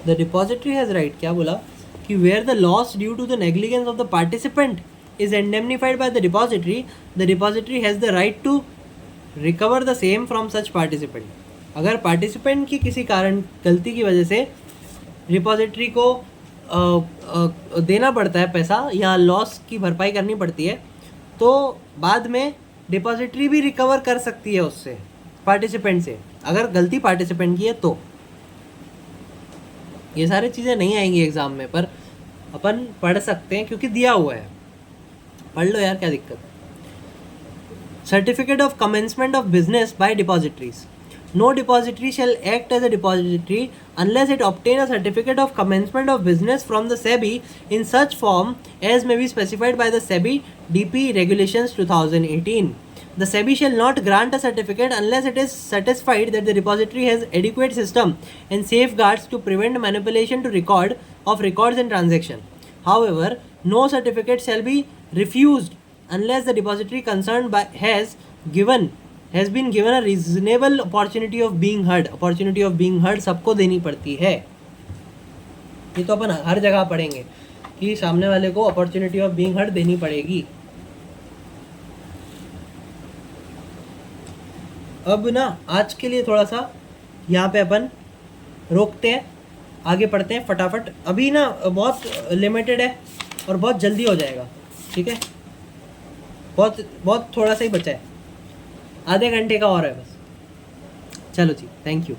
The depository has right. क्या बोला कि where the loss due to the negligence of the participant is indemnified by the depository has the right to recover the same from such participant. अगर participant की किसी कारण गलती की वजह से डिपॉजिटरी को देना पड़ता है पैसा या लॉस की भरपाई करनी पड़ती है, तो बाद में डिपॉजिटरी भी रिकवर कर सकती है उससे, पार्टिसिपेंट से, अगर गलती पार्टिसिपेंट की है तो. ये सारी चीज़ें नहीं आएंगी एग्ज़ाम में, पर अपन पढ़ सकते हैं क्योंकि दिया हुआ है. पढ़ लो यार, क्या दिक्कत. Certificate of commencement of business by depositories. No depository shall act as a depository unless it obtain a certificate of commencement of business from the SEBI in such form as may be specified by the SEBI DP Regulations 2018. The SEBI shall not grant a certificate unless it is satisfied that the depository has adequate system and safeguards to prevent manipulation to records and transaction. However, no certificate shall be refused unless the depository concerned has been given a reasonable opportunity of being heard. Opportunity of being heard सबको देनी पड़ती है. ये तो अपन हर जगह पढ़ेंगे कि सामने वाले को opportunity of being heard देनी पड़ेगी. अब ना आज के लिए थोड़ा सा यहाँ पे अपन रोकते हैं, आगे पढ़ते हैं फटाफट. अभी ना बहुत लिमिटेड है और बहुत जल्दी हो जाएगा. ठीक है, बहुत थोड़ा सा ही बचा है. आधे घंटे का और है बस। चलो जी, थैंक यू।